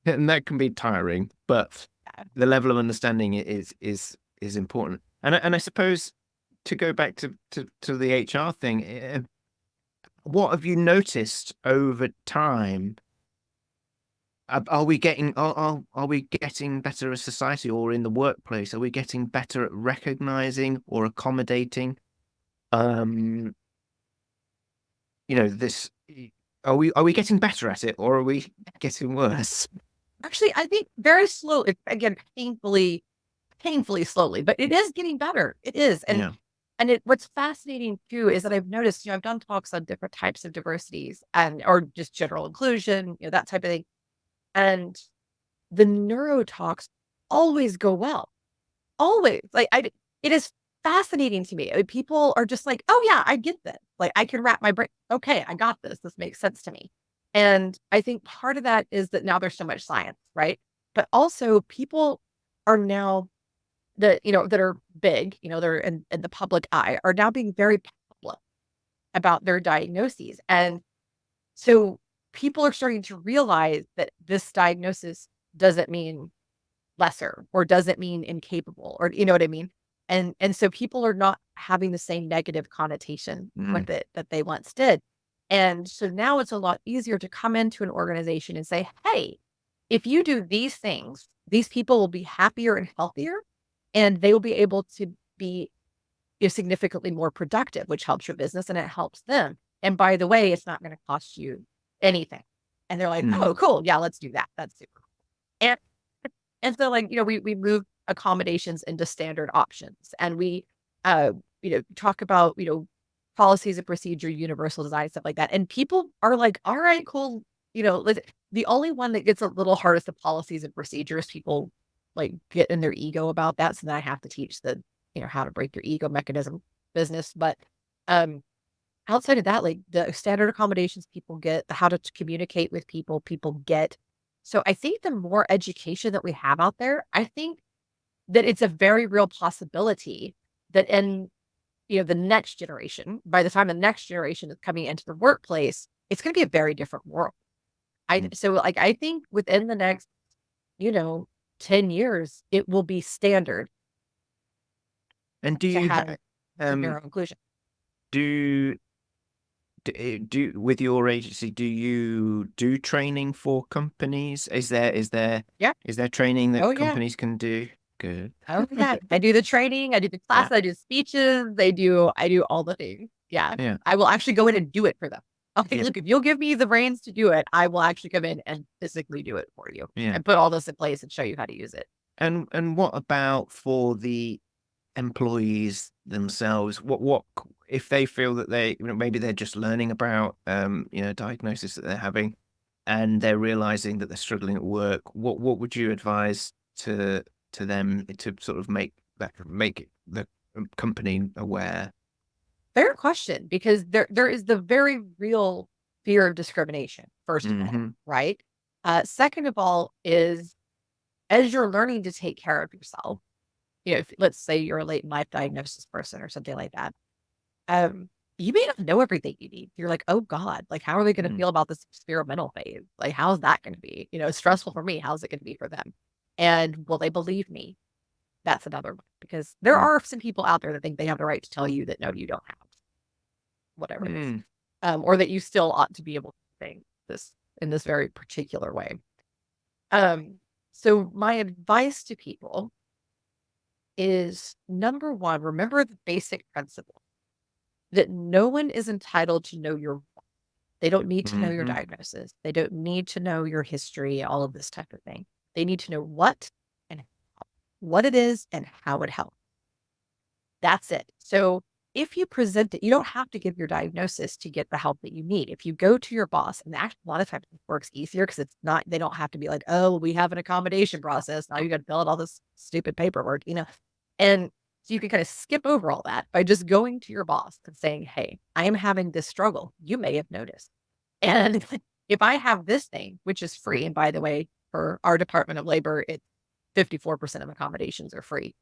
and that can be tiring. But the level of understanding is important. And I suppose, to go back to the HR thing, what have you noticed over time are we getting are we getting better as society or in the workplace? Are we getting better at recognizing or accommodating? This. Are we getting better at it, or are we getting worse? Actually, I think very slowly, again, painfully slowly, but it is getting better. It is. And what's fascinating too is that I've noticed, I've done talks on different types of diversities or just general inclusion, that type of thing. And the neuro talks always go well. Always. It is fascinating to me. People are just like, oh yeah, I get this. Like I can wrap my brain. Okay, I got this. This makes sense to me. And I think part of that is that now there's so much science, right? But also people are now that are big, they're in the public eye, are now being very public about their diagnoses. And so people are starting to realize that this diagnosis doesn't mean lesser or doesn't mean incapable, or you know what I mean? And so people are not having the same negative connotation with it that they once did. And so now it's a lot easier to come into an organization and say, hey, if you do these things, these people will be happier and healthier, and they will be able to be significantly more productive, which helps your business and it helps them. And by the way, it's not going to cost you anything. And they're like, oh, cool. Yeah, let's do that. That's super cool. And so we move accommodations into standard options, and we, talk about, policies and procedure, universal design, stuff like that. And people are like, all right, cool. The only one that gets a little hard is the policies and procedures. People get in their ego about that. So then I have to teach the, how to break your ego mechanism business. But, outside of that, the standard accommodations people get, the how to communicate with people get. So I think the more education that we have out there, I think that it's a very real possibility that in, the next generation, by the time the next generation is coming into the workplace, it's going to be a very different world. I think within the next, 10 years, it will be standard. And do you have neuro inclusion? Do with your agency, do you do training for companies? Is there training that companies can do? Good. Oh yeah. I do the training, I do the class, I do speeches, I do all the things. Yeah. I will actually go in and do it for them. Okay, look, if you'll give me the reins to do it, I will actually come in and physically do it for you and put all this in place and show you how to use it. And what about for the employees themselves? What if they feel that they, maybe they're just learning about diagnosis that they're having, and they're realizing that they're struggling at work? What would you advise to them to sort of make the company aware? Fair question, because there is the very real fear of discrimination, first of all, right? Second of all is, as you're learning to take care of yourself, if let's say you're a late in life diagnosis person or something like that, you may not know everything you need. You're like, oh God, how are they going to feel about this experimental phase? How's that going to be? It's stressful for me. How's it going to be for them? And will they believe me? That's another one, because there are some people out there that think they have the right to tell you that no, you don't have whatever it is, or that you still ought to be able to think this in this very particular way. So my advice to people is, number one, remember the basic principle that no one is entitled to know your. They don't need to know your diagnosis. They don't need to know your history, all of this type of thing. They need to know what it is and how it helps. That's it. So if you present it, you don't have to give your diagnosis to get the help that you need. If you go to your boss, and actually a lot of times it works easier because it's not, they don't have to be like, oh, we have an accommodation process. Now you got to fill out all this stupid paperwork, and so you can kind of skip over all that by just going to your boss and saying, hey, I am having this struggle. You may have noticed. And if I have this thing, which is free, and by the way, for our Department of Labor, 54% of accommodations are free.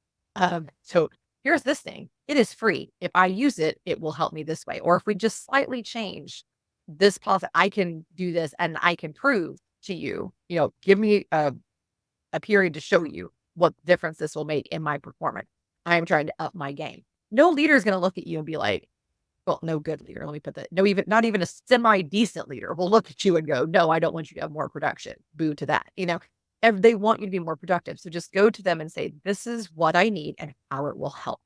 So here's this thing. It is free. If I use it, it will help me this way. Or if we just slightly change this policy, I can do this and I can prove to you, give me a period to show you what difference this will make in my performance. I am trying to up my game. No leader is going to look at you and be like, well, no good leader. Let me put that. No, even not even a semi-decent leader will look at you and go, no, I don't want you to have more production. Boo to that. They want you to be more productive. So just go to them and say, this is what I need and how it will help,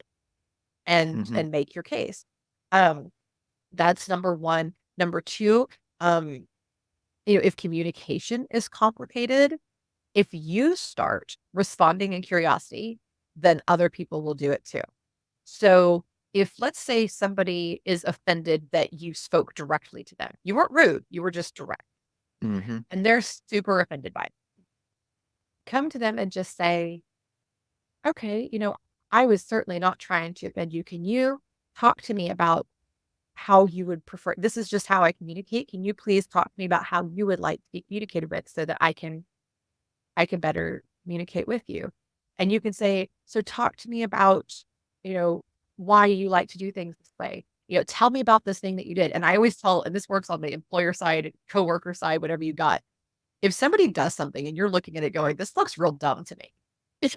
and make your case. That's number one. Number two, if communication is complicated, if you start responding in curiosity, then other people will do it too. So if, let's say, somebody is offended that you spoke directly to them, you weren't rude, you were just direct, and they're super offended by it, come to them and just say, okay, I was certainly not trying to offend you. Can you talk to me about how you would prefer? This is just how I communicate. Can you please talk to me about how you would like to be communicated with, so that I can better communicate with you? And you can say, so talk to me about, why you like to do things this way. Tell me about this thing that you did. And I always tell, and this works on the employer side, coworker side, whatever you got. If somebody does something and you're looking at it going, this looks real dumb to me,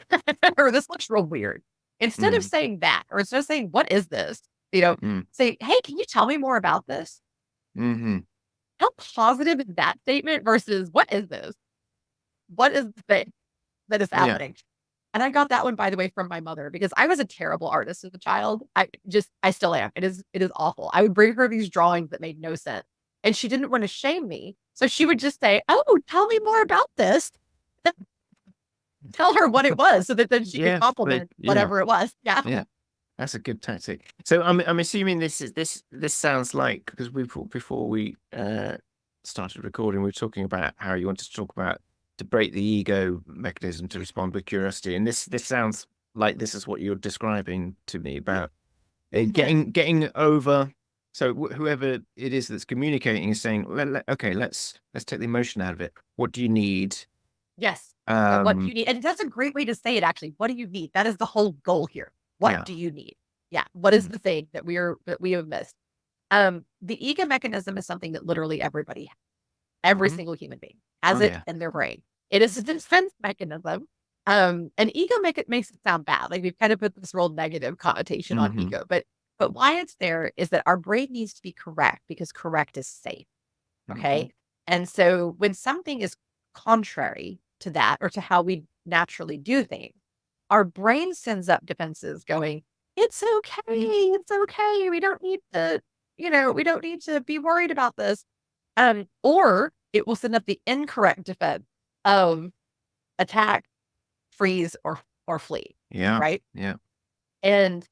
or this looks real weird, instead of saying that, or instead of saying, what is this? Say, hey, can you tell me more about this? How positive is that statement versus what is this? What is the thing that is happening? Yeah. And I got that one, by the way, from my mother, because I was a terrible artist as a child. I still am. It is awful. I would bring her these drawings that made no sense, and she didn't want to shame me. So she would just say, oh, tell me more about this. Tell her what it was, so that then she could compliment whatever it was. Yeah. Yeah. That's a good tactic. So I'm assuming this sounds like, because before we started recording, we were talking about how you wanted to talk about to break the ego mechanism to respond with curiosity, and this sounds like this is what you're describing to me about getting over. So whoever it is that's communicating is saying, okay, let's take the emotion out of it. What do you need? Yes. What do you need? And that's a great way to say it, actually. What do you need? That is the whole goal here. What do you need? Yeah. What is the thing that we have missed? The ego mechanism is something that literally everybody has. Every single human being has it in their brain. It is a defense mechanism. And ego makes it sound bad. Like, we've kind of put this real negative connotation on ego, but why it's there is that our brain needs to be correct, because correct is safe. Okay. And so when something is contrary to that, or to how we naturally do things, our brain sends up defenses going, it's okay. It's okay. We don't need to, we don't need to be worried about this. Or it will send up the incorrect defense of attack, freeze, or flee. Yeah. Right. Yeah. And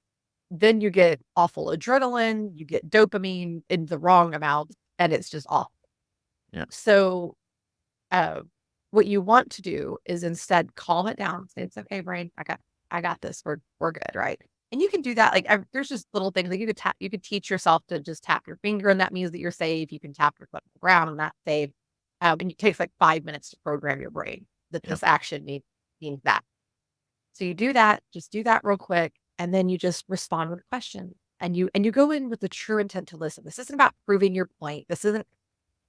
then you get awful adrenaline, you get dopamine in the wrong amount, and it's just awful. Yeah. So, what you want to do is instead calm it down. Say, it's okay, brain. I got this. We're good. Right. And you can do that. Like, there's just little things like you could teach yourself to just tap your finger, and that means that you're safe. You can tap your foot on the ground, and that's safe. And it takes like 5 minutes to program your brain that this action means that. So you do that, just do that real quick. And then you just respond with a question, and you go in with the true intent to listen. This isn't about proving your point.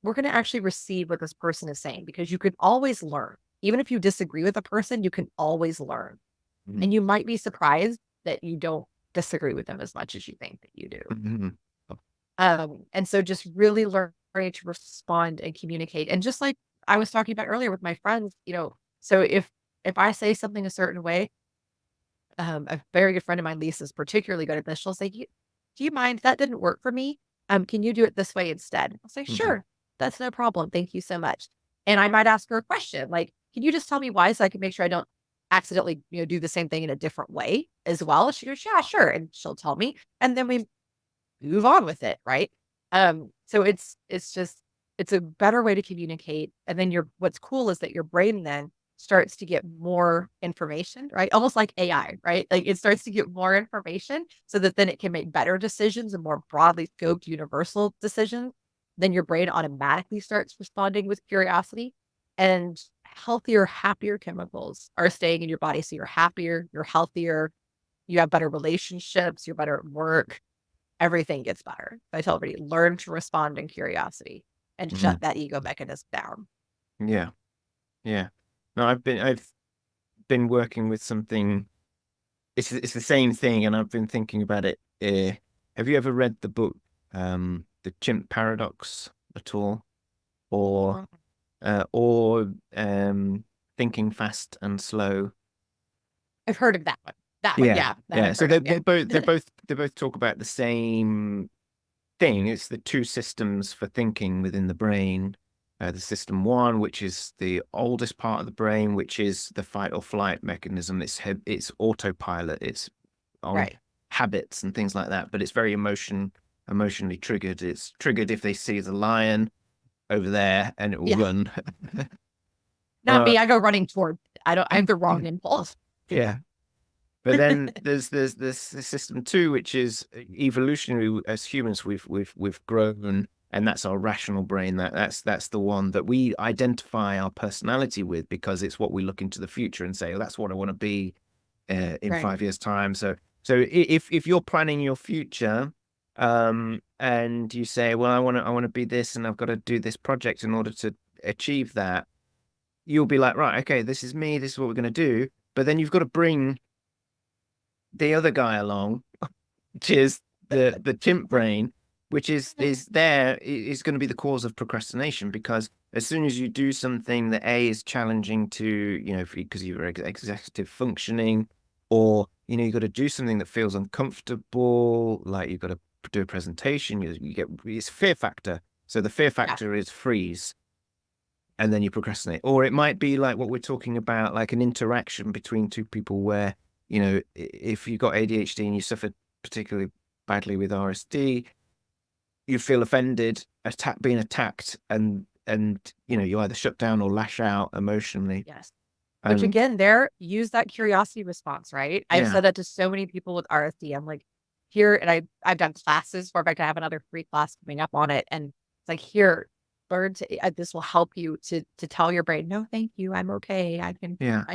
We're going to actually receive what this person is saying, because you can always learn. Even if you disagree with a person, you can always learn. And you might be surprised that you don't disagree with them as much as you think that you do. And so just really learning to respond and communicate. And just like I was talking about earlier with my friends, so if I say something a certain way, a very good friend of mine, Lisa, is particularly good at this. She'll say, do you mind? That didn't work for me. Can you do it this way instead? I'll say, sure, that's no problem. Thank you so much. And I might ask her a question like, can you just tell me why, so I can make sure I don't accidentally, do the same thing in a different way as well? She goes, yeah, sure. And she'll tell me, and then we move on with it. Right. So it's a better way to communicate. And then what's cool is that your brain then starts to get more information, right? Almost like AI, right? Like, it starts to get more information, so that then it can make better decisions and more broadly scoped universal decisions. Then your brain automatically starts responding with curiosity, and healthier, happier chemicals are staying in your body. So you're happier, you're healthier, you have better relationships, you're better at work, everything gets better. I tell everybody, learn to respond in curiosity and shut that ego mechanism down. Yeah. Yeah. No, I've been working with something. It's the same thing, and I've been thinking about it. Have you ever read the book the chimp paradox at all, or or thinking fast and slow? I've heard of that one. That one, yeah. So they both talk about the same thing. It's the two systems for thinking within the brain. The system one, which is the oldest part of the brain, which is the fight or flight mechanism. It's autopilot. It's on habits and things like that. But it's very emotionally triggered. It's triggered if they see the lion over there, and it will run. Not me. I go running toward. I have the wrong impulse. Yeah. But then there's this system two, which is evolutionary. As humans, we've grown, and that's our rational brain. That's the one that we identify our personality with, because it's what we look into the future and say, oh, that's what I want to be in 5 years' time. So if you're planning your future, and you say, well, I want to be this, and I've got to do this project in order to achieve that, you'll be like, right, okay, this is me. This is what we're going to do. But then you've got to bring the other guy along, which is the chimp brain, which is going to be the cause of procrastination, because as soon as you do something that is challenging to, because you're executive functioning, or, you've got to do something that feels uncomfortable, like you've got to do a presentation, you get, it's fear factor. So the fear factor is freeze, and then you procrastinate. Or it might be like what we're talking about, like an interaction between two people where, if you've got ADHD and you suffer particularly badly with RSD, you feel offended, being attacked, and you either shut down or lash out emotionally. Yes. Which again, use that curiosity response, right? I've said that to so many people with RSD. I'm like, here, and I've done classes for. In fact, I have another free class coming up on it, and it's like, here, learn to. This will help you to tell your brain, no, thank you, I'm okay. I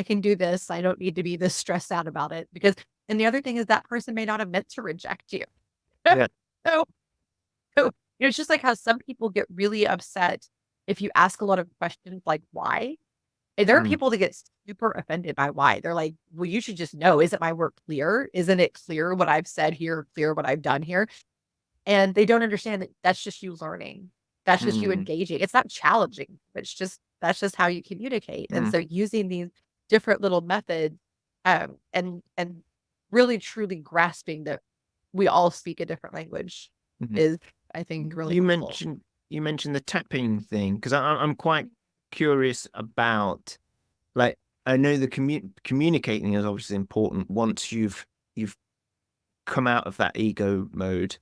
can do this. I don't need to be this stressed out about it. Because, and the other thing is, that person may not have meant to reject you. Yeah. So it's just like how some people get really upset if you ask a lot of questions like why. And there are people that get super offended by why. They're like, well, you should just know, isn't my work clear? Isn't it clear what I've said here, clear what I've done here? And they don't understand that that's just you learning. That's just you engaging. It's not challenging. That's just how you communicate. And so using these different little methods, and really truly grasping that we all speak a different language is, I think, really helpful. You mentioned the tapping thing, because I'm quite curious about, like, I know the communicating is obviously important once you've come out of that ego mode.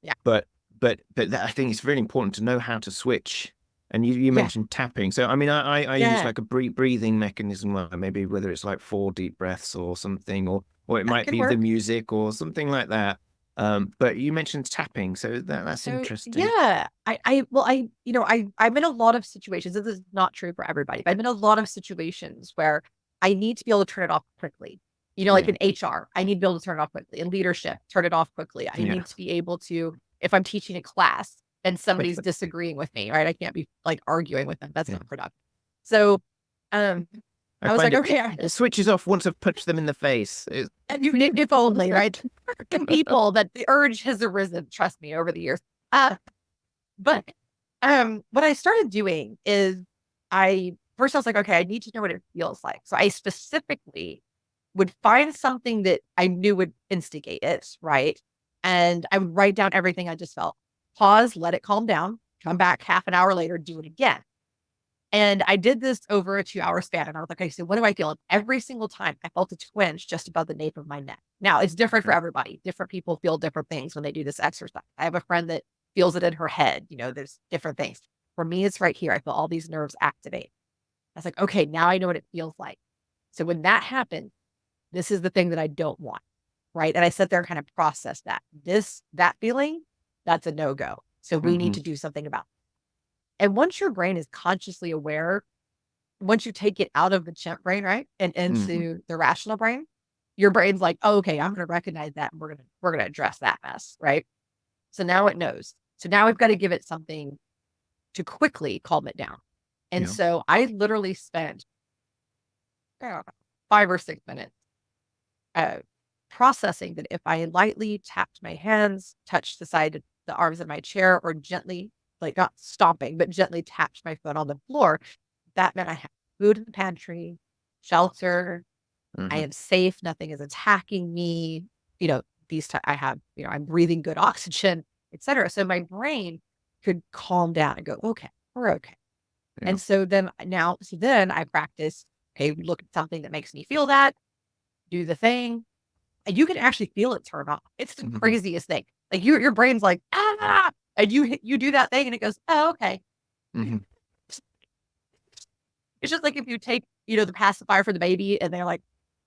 Yeah. But I think it's really important to know how to switch. And you mentioned tapping. So, I mean, I use like a breathing mechanism, maybe whether it's like 4 deep breaths or something, or it might be the music or something like that. But you mentioned tapping, so that's interesting. Yeah, I'm in a lot of situations. This is not true for everybody, but I'm in a lot of situations where I need to be able to turn it off quickly. Like in HR, I need to be able to turn it off quickly. In leadership, turn it off quickly. I need to be able to, if I'm teaching a class and somebody's disagreeing with me, right? I can't be like arguing with them. That's not productive. So, I was like, okay, it switches off once I've punched them in the face. And if only, right? People that the urge has arisen, trust me, over the years. But what I started doing is first I was like, okay, I need to know what it feels like. So I specifically would find something that I knew would instigate it, right? And I would write down everything I just felt. Pause, let it calm down, come back half an hour later, do it again. And I did this over a 2-hour span. And I was like, okay, so what do I feel? And every single time I felt a twinge just above the nape of my neck. Now, it's different for everybody. Different people feel different things when they do this exercise. I have a friend that feels it in her head. There's different things. For me, it's right here. I feel all these nerves activate. I was like, okay, now I know what it feels like. So when that happens, this is the thing that I don't want, right? And I sit there and kind of process that. That feeling, that's a no-go. So we need to do something about it. And once your brain is consciously aware, once you take it out of the chimp brain, right, and into the rational brain, your brain's like, oh, okay, I'm going to recognize that, and we're going to address that mess, right? So now it knows. So now we've got to give it something to quickly calm it down. And so I literally spent 5 or 6 minutes processing that if I lightly tapped my hands, touched the side the arms of my chair or gently, like not stomping, but gently tapped my foot on the floor, that meant I had food in the pantry, shelter, I am safe, nothing is attacking me, I have, I'm breathing good oxygen, etc. So my brain could calm down and go, okay, we're okay. Yeah. And so then I practice, okay, look at something that makes me feel that, do the thing, and you can actually feel it turn off. It's the craziest thing. Like your brain's like, ah, and you do that thing and it goes, oh, okay. It's just like if you take, the pacifier for the baby and they're like,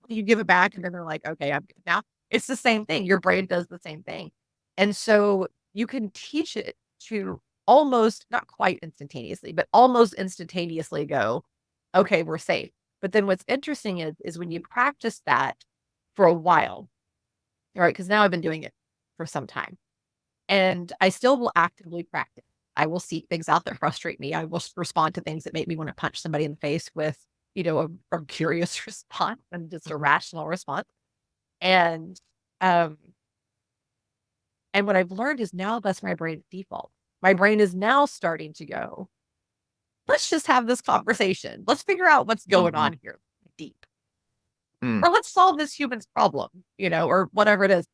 you give it back and then they're like, okay, I'm good now. It's the same thing. Your brain does the same thing. And so you can teach it to almost, not quite instantaneously, but almost instantaneously go, okay, we're safe. But then what's interesting is when you practice that for a while, right? Because now I've been doing it for some time and I still will actively practice. I will seek things out that frustrate me. I will respond to things that make me want to punch somebody in the face with, a curious response and just a rational response. And what I've learned is now that's my brain's default. My brain is now starting to go, let's just have this conversation. Let's figure out what's going on here deep. Or let's solve this human's problem, or whatever it is.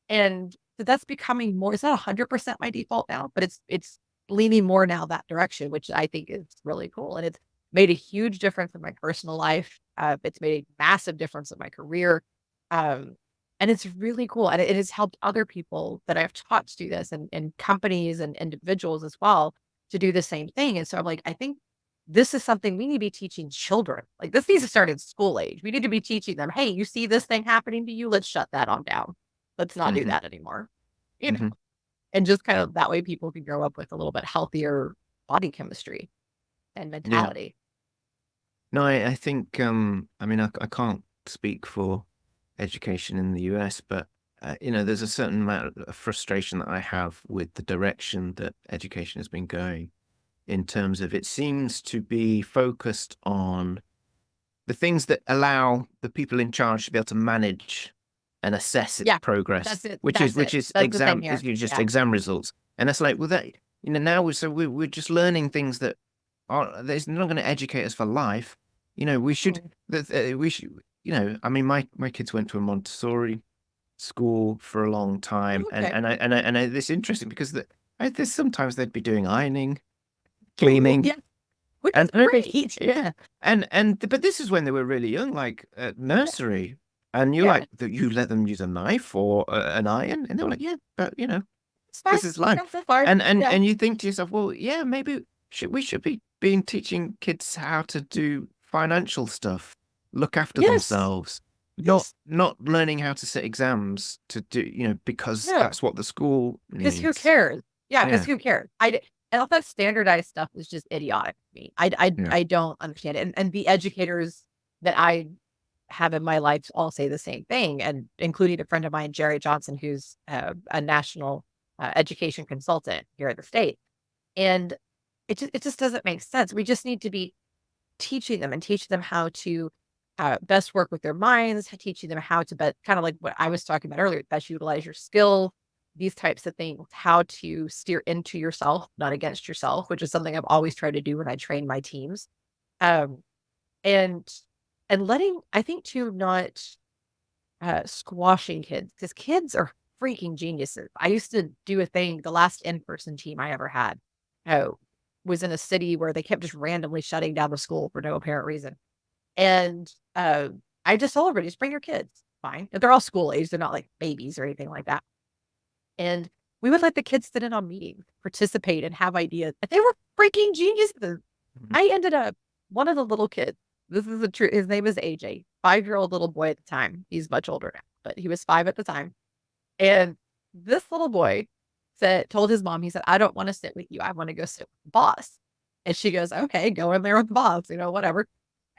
And so that's becoming more, it's not 100% my default now, but it's leaning more now that direction, which I think is really cool. And it's made a huge difference in my personal life. It's made a massive difference in my career. And it's really cool. And it has helped other people that I've taught to do this and companies and individuals as well to do the same thing. And so I'm like, I think this is something we need to be teaching children. Like this needs to start in school age. We need to be teaching them, hey, you see this thing happening to you? Let's shut that on down. Let's not do that anymore. And just kind of that way people can grow up with a little bit healthier body chemistry and mentality. Yeah. No, I think, I can't speak for education in the US, but, there's a certain amount of frustration that I have with the direction that education has been going in terms of it seems to be focused on the things that allow the people in charge to be able to manage and assess its progress, which is exam results. And that's like, well, that, now we're just learning things that are, that's not going to educate us for life. We should, my kids went to a Montessori school for a long time. And it's interesting because there's sometimes they'd be doing ironing, cleaning. Yeah. Which is great. Yeah. But this is when they were really young, like at nursery. And you you let them use a knife or an iron, and they were like, yeah, but this is life. And you think to yourself, well, yeah, maybe we should be teaching kids how to do financial stuff, look after themselves, not learning how to sit exams to do, because that's what the school needs. Because who cares? Yeah, because who cares? I thought that standardized stuff is just idiotic to me. I don't understand it. And the educators that I have in my life all say the same thing, and including a friend of mine, Jerry Johnson, who's a national education consultant here at the state. And it just doesn't make sense. We just need to be teaching them how to best work with their minds, teaching them how to kind of like what I was talking about earlier, best utilize your skill, these types of things, how to steer into yourself, not against yourself, which is something I've always tried to do when I train my teams. And letting, I think too, not squashing kids, because kids are freaking geniuses. I used to do a thing, the last in-person team I ever had was in a city where they kept just randomly shutting down the school for no apparent reason. And I just told everybody, just bring your kids. Fine. If they're all school age, they're not like babies or anything like that. And we would let the kids sit in on meetings, participate, and have ideas. And they were freaking geniuses. I ended up, one of the little kids, this is the truth. His name is AJ, 5-year-old little boy at the time. He's much older now, but he was 5 at the time. And this little boy told his mom, he said, I don't want to sit with you. I want to go sit with the boss. And she goes, okay, go in there with the boss, whatever.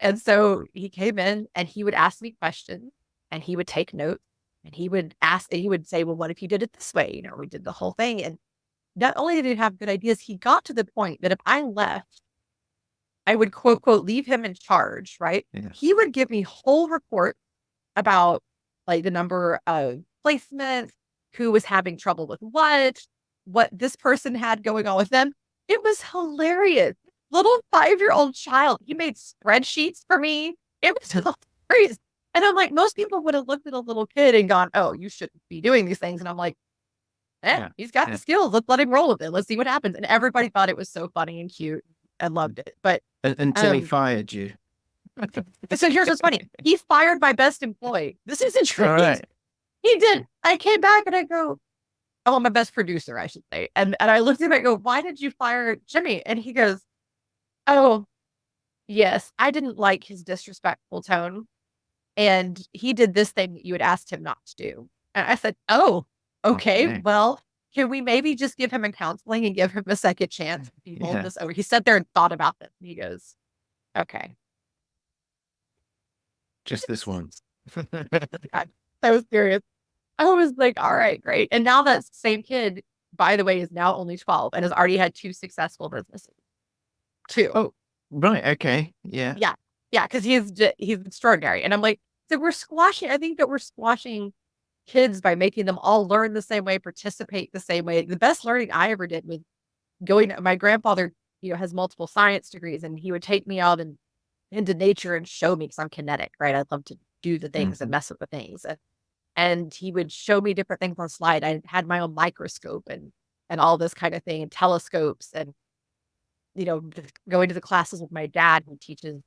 And so he came in and he would ask me questions and he would take notes and he would ask, and he would say, well, what if you did it this way? We did the whole thing. And not only did he have good ideas, he got to the point that if I left, I would quote, leave him in charge, right? Yeah. He would give me whole reports about like the number of placements, who was having trouble with what, what this person had going on with them. It was hilarious. Little 5-year-old child, he made spreadsheets for me. It was hilarious. And I'm like, most people would have looked at a little kid and gone, oh, you shouldn't be doing these things. And I'm like, he's got the skills. Let's let him roll with it. Let's see what happens. And everybody thought it was so funny and cute and loved it. But until he fired you. So here's what's funny. He fired my best employee. This isn't true. Right. He did. I came back and I go, oh, my best producer, I should say. And I looked at him and I go, why did you fire Jimmy? And he goes, oh, yes, I didn't like his disrespectful tone. And he did this thing that you had asked him not to do. And I said, oh, okay. Well, can we maybe just give him a counseling and give him a second chance? He rolled this over. He sat there and thought about this. And he goes, okay. Just this once. I was serious. I was like, all right, great. And now that same kid, by the way, is now only 12 and has already had 2 successful businesses. 2. Oh, right. Okay. Yeah. Yeah. Yeah. Cause he's extraordinary. And I'm like, so I think that we're squashing kids by making them all learn the same way, participate the same way. The best learning I ever did was my grandfather, has multiple science degrees, and he would take me out into nature and show me, because I'm kinetic, right? I love to do the things and mess with the things. And he would show me different things on slide. I had my own microscope and all this kind of thing, and telescopes, and, going to the classes with my dad, who teaches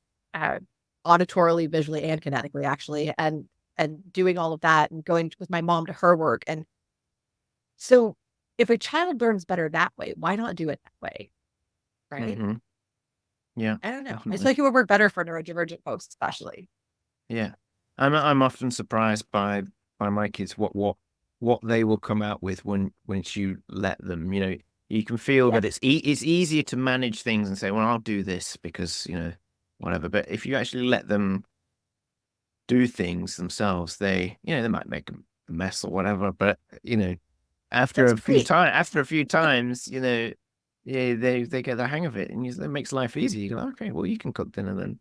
auditorily, visually, and kinetically, actually, and doing all of that, and going with my mom to her work. And so if a child learns better that way, why not do it that way? Right? Mm-hmm. Yeah. I don't know. Definitely. I feel like it would work better for neurodivergent folks, especially. Yeah. I'm often surprised by my kids what they will come out with once you let them. You can feel that it's easier to manage things and say, well, I'll do this because whatever. But if you actually let them do things themselves, they might make a mess or whatever. But after a few times, they get the hang of it, and it makes life easy. You go, okay, well, you can cook dinner then.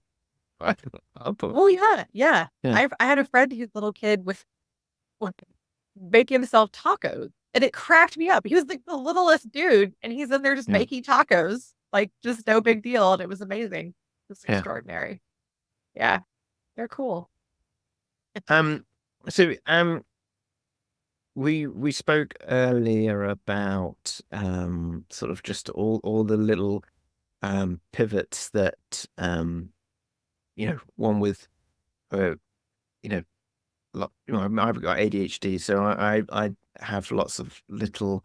Yeah. I had a friend whose little kid was making himself tacos, and it cracked me up. He was like the littlest dude, and he's in there just making tacos, like just no big deal. And it was amazing. It's extraordinary. Yeah. They're cool. So we spoke earlier about sort of just all the little pivots that one with I've got ADHD, so I have lots of little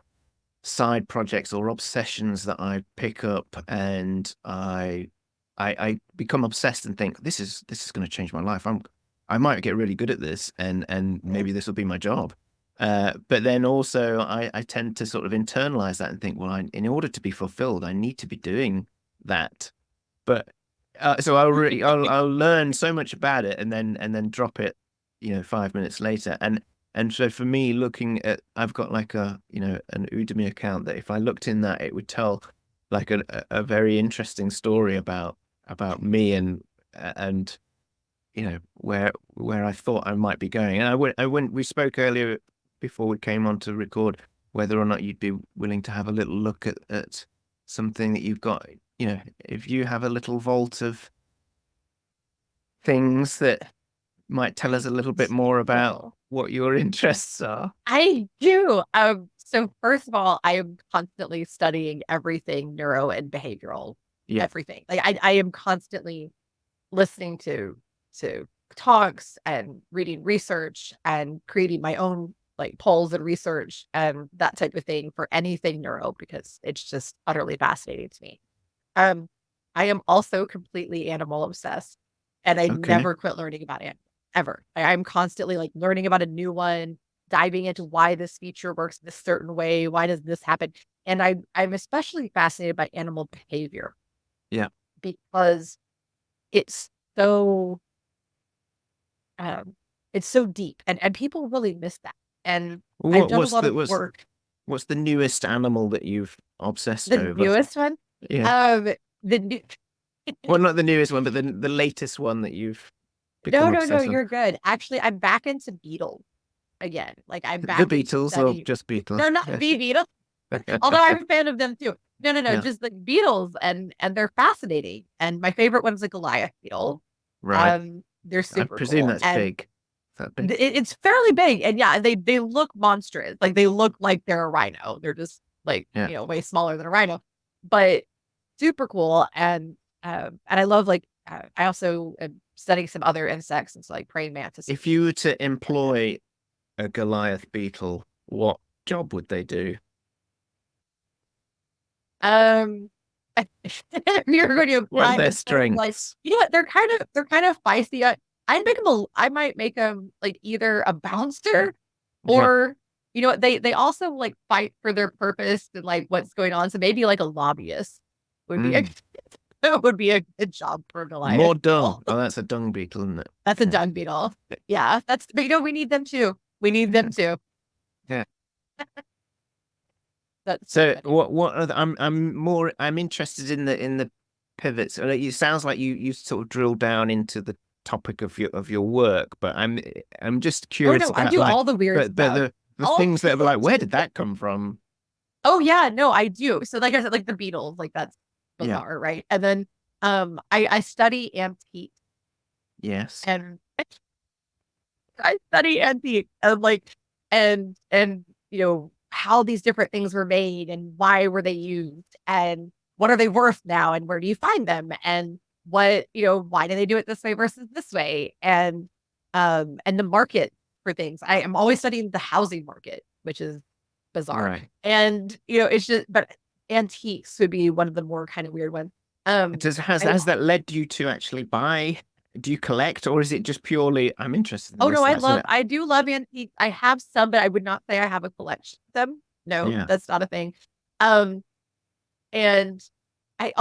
side projects or obsessions that I pick up, and I become obsessed and think this is going to change my life. I might get really good at this, and maybe this will be my job. But then also I tend to sort of internalize that and think, well, in order to be fulfilled, I need to be doing that. But so I'll learn so much about it and then drop it, 5 minutes later. And so for me, looking at, I've got like an Udemy account that if I looked in that, it would tell like a very interesting story about me and where I thought I might be going. And we spoke earlier before we came on to record whether or not you'd be willing to have a little look at something that you've got, if you have a little vault of things that might tell us a little bit more about what your interests are. I do. So first of all, I am constantly studying everything neuro and behavioral, everything. Like I am constantly listening to talks and reading research and creating my own like polls and research and that type of thing for anything neuro, because it's just utterly fascinating to me. I am also completely animal obsessed, and I never quit learning about animals ever. I'm constantly like learning about a new one, diving into why this feature works this certain way. Why does this happen? And I'm especially fascinated by animal behavior. Yeah. Because it's so deep, and people really miss that. And I've done a lot of work. What's the newest animal that you've obsessed over? The newest one? Yeah. Well, not the newest one, but the latest one that you've become obsessed with. You're good. Actually, I'm back into beetles again. Like I'm back. The beetles or just beetles? They're not bee beetles. Although I'm a fan of them too. No, Yeah. just the beetles, and they're fascinating. And my favorite one is the Goliath beetle. Right. They're I super presume cool. that's And big. Is that big? it's fairly big. And yeah, they look monstrous. Like they look like they're a rhino. They're just like, way smaller than a rhino, but super cool. And I love I also am studying some other insects, and so like praying mantis. If you were to employ a Goliath beetle, what job would they do? You're going to What apply are their strengths? What, they're kind of feisty. I might make them like either a bouncer or what, they also like fight for their purpose and like what's going on. So maybe like a lobbyist would be that would be a good job for a Goliath. More dung. Oh, that's a dung beetle, isn't it? That's a dung beetle. Yeah, but we need them too. We need them too. Yeah. So what are I'm interested in the pivots. It sounds like you sort of drill down into the topic of your work, but I'm just curious about I do all the weird but the things that are like, where did that come from? Oh yeah, no, I do. So like I said, like the beetles, like that's bizarre, right? And then I study antiques. Yes. And I study antiques and how these different things were made and why were they used and what are they worth now and where do you find them and what, why do they do it this way versus this way? And the market for things. I am always studying the housing market, which is bizarre. Right. And, it's just, but antiques would be one of the more kind of weird ones. Has that led you to actually buy? Do you collect, or is it just purely I'm interested in this? I do love antiques. I have some, but I would not say I have a collection of them. No, that's not a thing. And I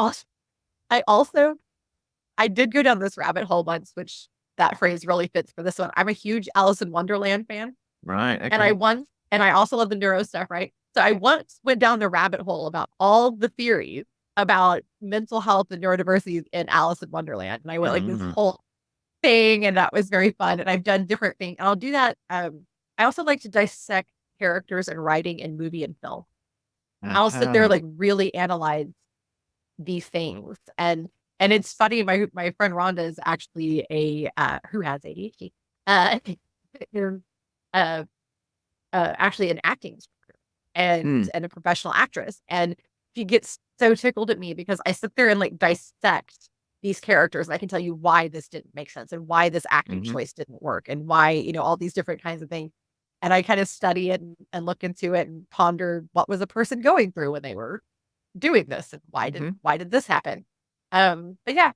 did go down this rabbit hole once, which that phrase really fits for this one. I'm a huge Alice in Wonderland fan. Right. Okay. And I also love the neuro stuff, right? So I once went down the rabbit hole about all the theories about mental health and neurodiversity in Alice in Wonderland. And I went like this whole thing, and that was very fun. And I've done different things. And I'll do that. I also like to dissect characters and writing in movie and film. I'll sit there like really analyze these things. And it's funny, my friend Rhonda is actually who has ADHD. Actually an acting instructor and a professional actress. And she gets so tickled at me because I sit there and like dissect these characters, and I can tell you why this didn't make sense and why this acting choice didn't work and why, all these different kinds of things. And I kind of study it and look into it and ponder what was a person going through when they were doing this and why did this happen? But yeah.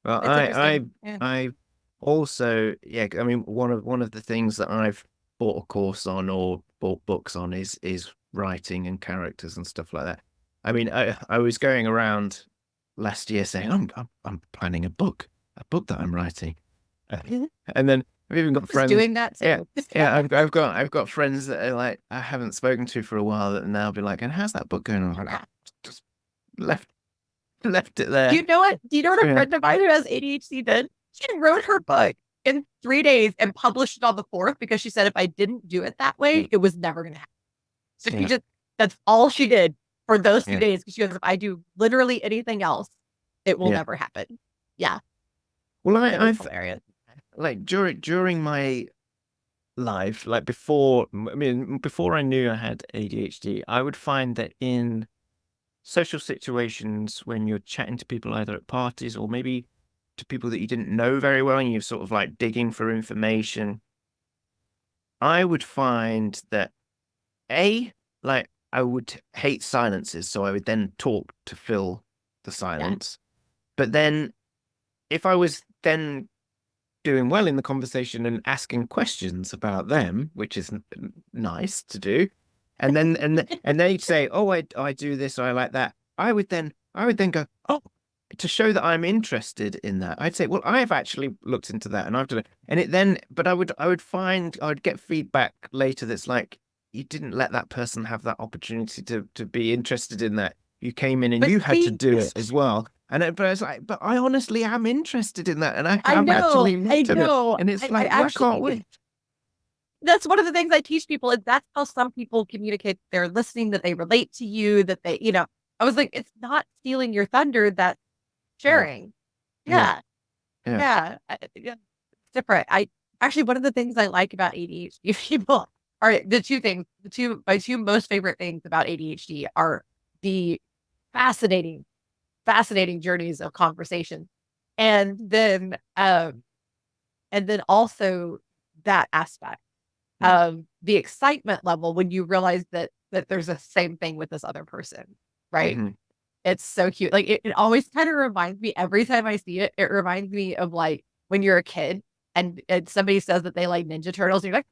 Well, I also, I mean, one of the things that I've bought a course on or bought books on is writing and characters and stuff like that. I mean, I was going around last year saying I'm planning a book that I'm writing, and then I've even got friends doing that too. Yeah. I've got friends that are like I haven't spoken to for a while that now be like, and how's that book going on? I'm like, just left it there. Do you know what a friend of mine who has ADHD did? She wrote her book in 3 days and published it on the 4th because she said if I didn't do it that way, it was never going to happen. So that's all she did for those 2 days. Because she goes, if I do literally anything else, it will never happen. Yeah. Well, I've hilarious. Like during my life, like before I knew I had ADHD, I would find that in social situations when you're chatting to people either at parties or maybe to people that you didn't know very well and you're sort of like digging for information, I would find that like I would hate silences, so I would then talk to fill the silence. But then if I was then doing well in the conversation and asking questions about them, which is nice to do, and then and they'd say, "Oh, I do this, or I like that." I would then go, "Oh," to show that I'm interested in that. I'd say, "Well, I've actually looked into that, and I've done it." And it then, but I would get feedback later that's like, "You didn't let that person have that opportunity to be interested in that. You came in and you had to do it as well." But I was like, but I honestly am interested in that, and I know, and it's like, why can't we? that's one of the things I teach people. And that's how some people communicate. They're listening, that they relate to you, that they, I was like, it's not stealing your thunder, that's sharing. Yeah. It's different. Actually, one of the things I like about ADHD people are my two most favorite things about ADHD are the fascinating journeys of conversation. And then also that aspect of the excitement level when you realize that there's the same thing with this other person, right? Mm-hmm. It's so cute. Like it always kind of reminds me, every time I see it, it reminds me of like when you're a kid and somebody says that they like Ninja Turtles, and you're like,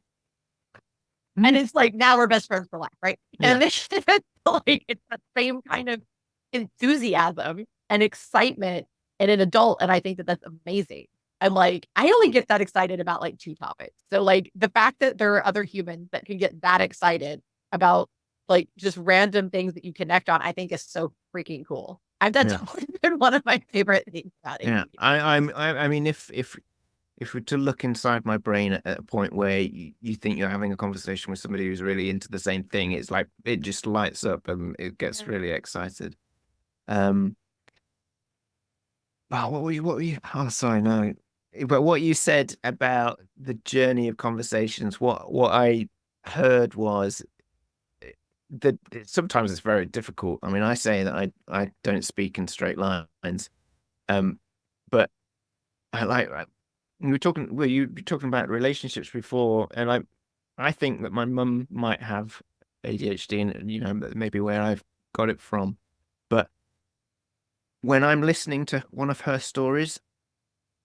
and it's like, now we're best friends for life, right? Yeah. And it's like, it's the same kind of enthusiasm and excitement in an adult. And I think that that's amazing. I'm like, I only get that excited about like 2 topics. So like the fact that there are other humans that can get that excited about like just random things that you connect on, I think is so freaking cool. That's been one of my favorite things about it. Yeah. I mean, if we're to look inside my brain at a point where you think you're having a conversation with somebody who's really into the same thing, it's like, it just lights up and it gets really excited. What were you, oh, sorry, no. But what you said about the journey of conversations, what I heard was that sometimes it's very difficult. I mean, I say that I don't speak in straight lines, but I like, you were talking about relationships before, and I think that my mum might have ADHD, and maybe where I've got it from, but when I'm listening to one of her stories,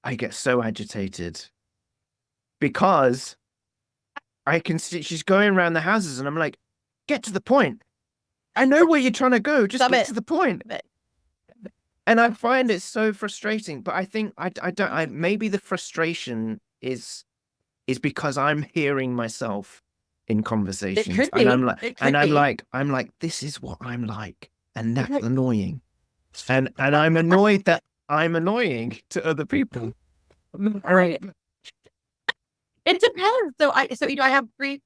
I get so agitated because I can see she's going around the houses and I'm like, get to the point. I know where you're trying to go. Just get to the point. And I find it so frustrating, but I think maybe the frustration is because I'm hearing myself in conversations, and I'm like, this is what I'm like, and that's annoying. And I'm annoyed that I'm annoying to other people. All right. It depends. So I have 3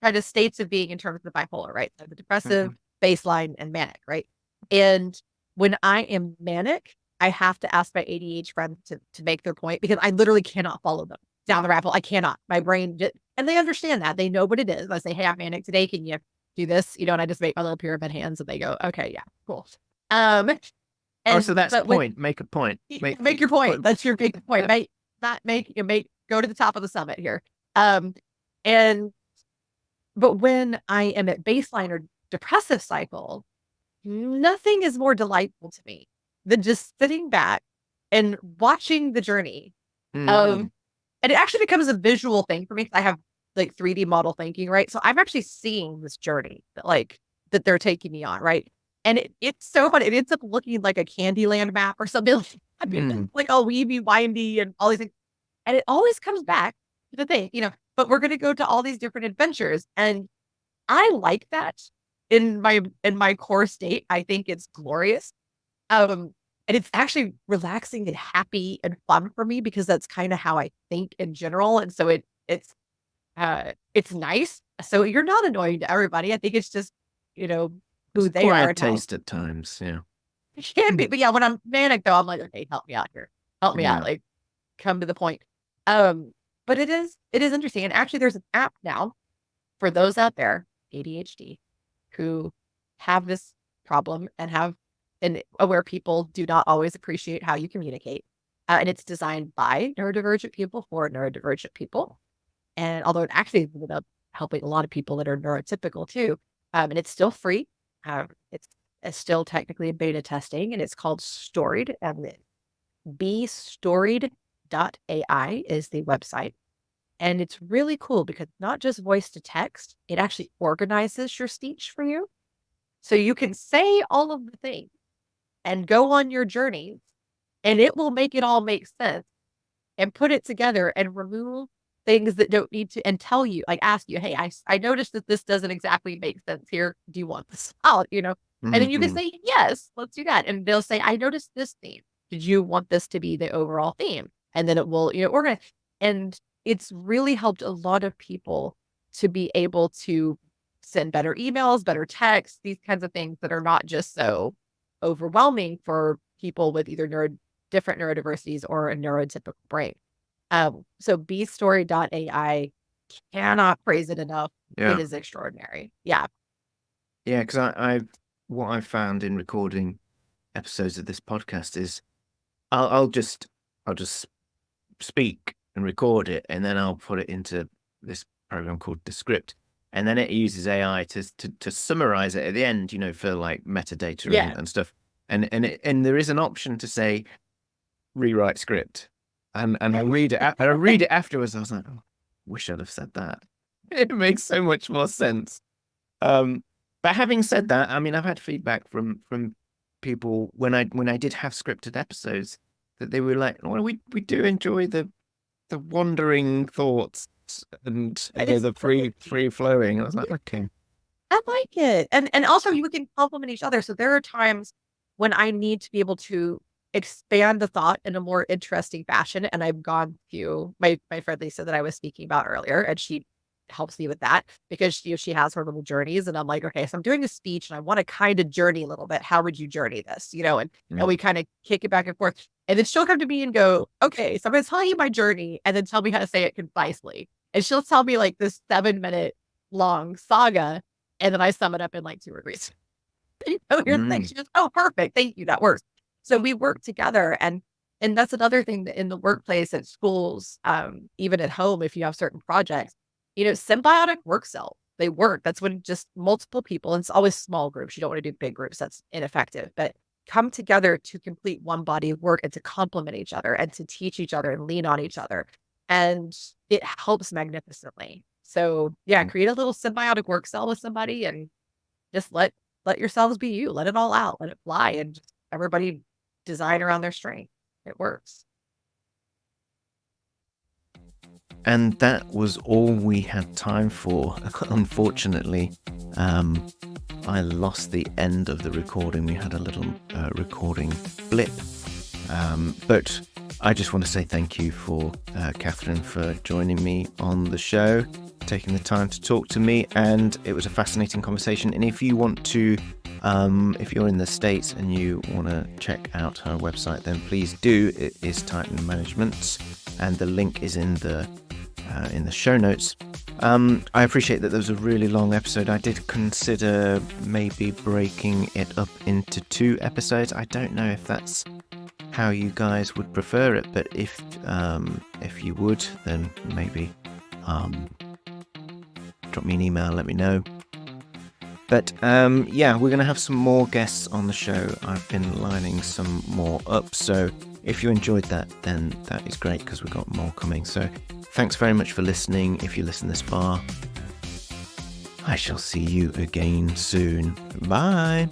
kind of states of being in terms of the bipolar, right? So the depressive, baseline, and manic, right? And when I am manic, I have to ask my ADHD friends to make their point, because I literally cannot follow them down the rabbit hole. I cannot. My brain and they understand that. They know what it is. I say, hey, I'm manic today. Can you do this? And I just make my little pyramid hands, and they go, okay, yeah, cool. So that's the point. Make a point. Make your point. That's your big point. Go to the top of the summit here. But when I am at baseline or depressive cycle, nothing is more delightful to me than just sitting back and watching the journey and it actually becomes a visual thing for me, because I have like 3D model thinking, right? So I'm actually seeing this journey that they're taking me on, right? And it's so funny. It ends up looking like a Candyland map or something like all weavy, windy, and all these things. And it always comes back to the thing, but we're going to go to all these different adventures. And I like that in my core state. I think it's glorious. And it's actually relaxing and happy and fun for me, because that's kind of how I think in general. And so it's nice. So you're not annoying to everybody. I think it's just, who they are. Quiet taste at times. Yeah. It can be. But yeah, when I'm manic though, I'm like, okay, help me out here. Help me out. Like, come to the point. But it is interesting. And actually there's an app now for those out there, ADHD, who have this problem and aware people do not always appreciate how you communicate. And it's designed by neurodivergent people for neurodivergent people. And although it actually ended up helping a lot of people that are neurotypical too. And it's still free. It's still technically in beta testing, and it's called Storied. And bestoried.ai is the website. And it's really cool because not just voice to text, it actually organizes your speech for you. So you can say all of the things and go on your journeys, and it will make it all make sense and put it together and remove things that don't need to, and tell you, like ask you, hey, I noticed that this doesn't exactly make sense here. Do you want this out? And then you can say, yes, let's do that. And they'll say, I noticed this theme. Did you want this to be the overall theme? And then it will, organize. And it's really helped a lot of people to be able to send better emails, better texts, these kinds of things that are not just so overwhelming for people with either different neurodiversities or a neurotypical brain. So bstory.ai, cannot praise it enough. Yeah. It is extraordinary. Yeah. Yeah, because what I've found in recording episodes of this podcast is I'll just speak and record it, and then I'll put it into this program called Descript, and then it uses AI to summarize it at the end, for like metadata and stuff. And there is an option to say rewrite script, and I read it. I read it afterwards. I was like, oh, wish I'd have said that. It makes so much more sense. But having said that, I mean, I've had feedback from people when I did have scripted episodes that they were like, well, we do enjoy the wandering thoughts and the free flowing. I was like, okay. I like it. And also you can complement each other. So there are times when I need to be able to expand the thought in a more interesting fashion. And I've gone through my friend Lisa that I was speaking about earlier, and she helps me with that because she has her little journeys, and I'm like, okay, so I'm doing a speech and I want to kind of journey a little bit. How would you journey this? And we kind of kick it back and forth. And then she'll come to me and go, okay, so I'm going to tell you my journey and then tell me how to say it concisely. And she'll tell me like this 7-minute long saga. And then I sum it up in like 2 or 3. She goes, oh, perfect. Thank you. That works. So we work together. And that's another thing that in the workplace, at schools, even at home, if you have certain projects, symbiotic work cell, they work. That's when just multiple people, and it's always small groups. You don't want to do big groups. That's ineffective. But come together to complete one body of work and to complement each other and to teach each other and lean on each other. And it helps magnificently. So yeah, create a little symbiotic work cell with somebody and just let yourselves be you. Let it all out. Let it fly, and just everybody design around their strength. It works. And that was all we had time for. Unfortunately, I lost the end of the recording. We had a little recording blip. But I just want to say thank you for Katherine for joining me on the show, taking the time to talk to me, and it was a fascinating conversation. And if you want to, if you're in the States and you want to check out her website, then please do. It is Titan Management, and the link is in the show notes. I appreciate that there was a really long episode. I did consider maybe breaking it up into 2 episodes. I don't know if that's how you guys would prefer it, but if you would, then maybe drop me an email, let me know. But yeah, we're going to have some more guests on the show. I've been lining some more up, so if you enjoyed that, then that is great because we've got more coming. So thanks very much for listening. If you listen this far, I shall see you again soon. Bye.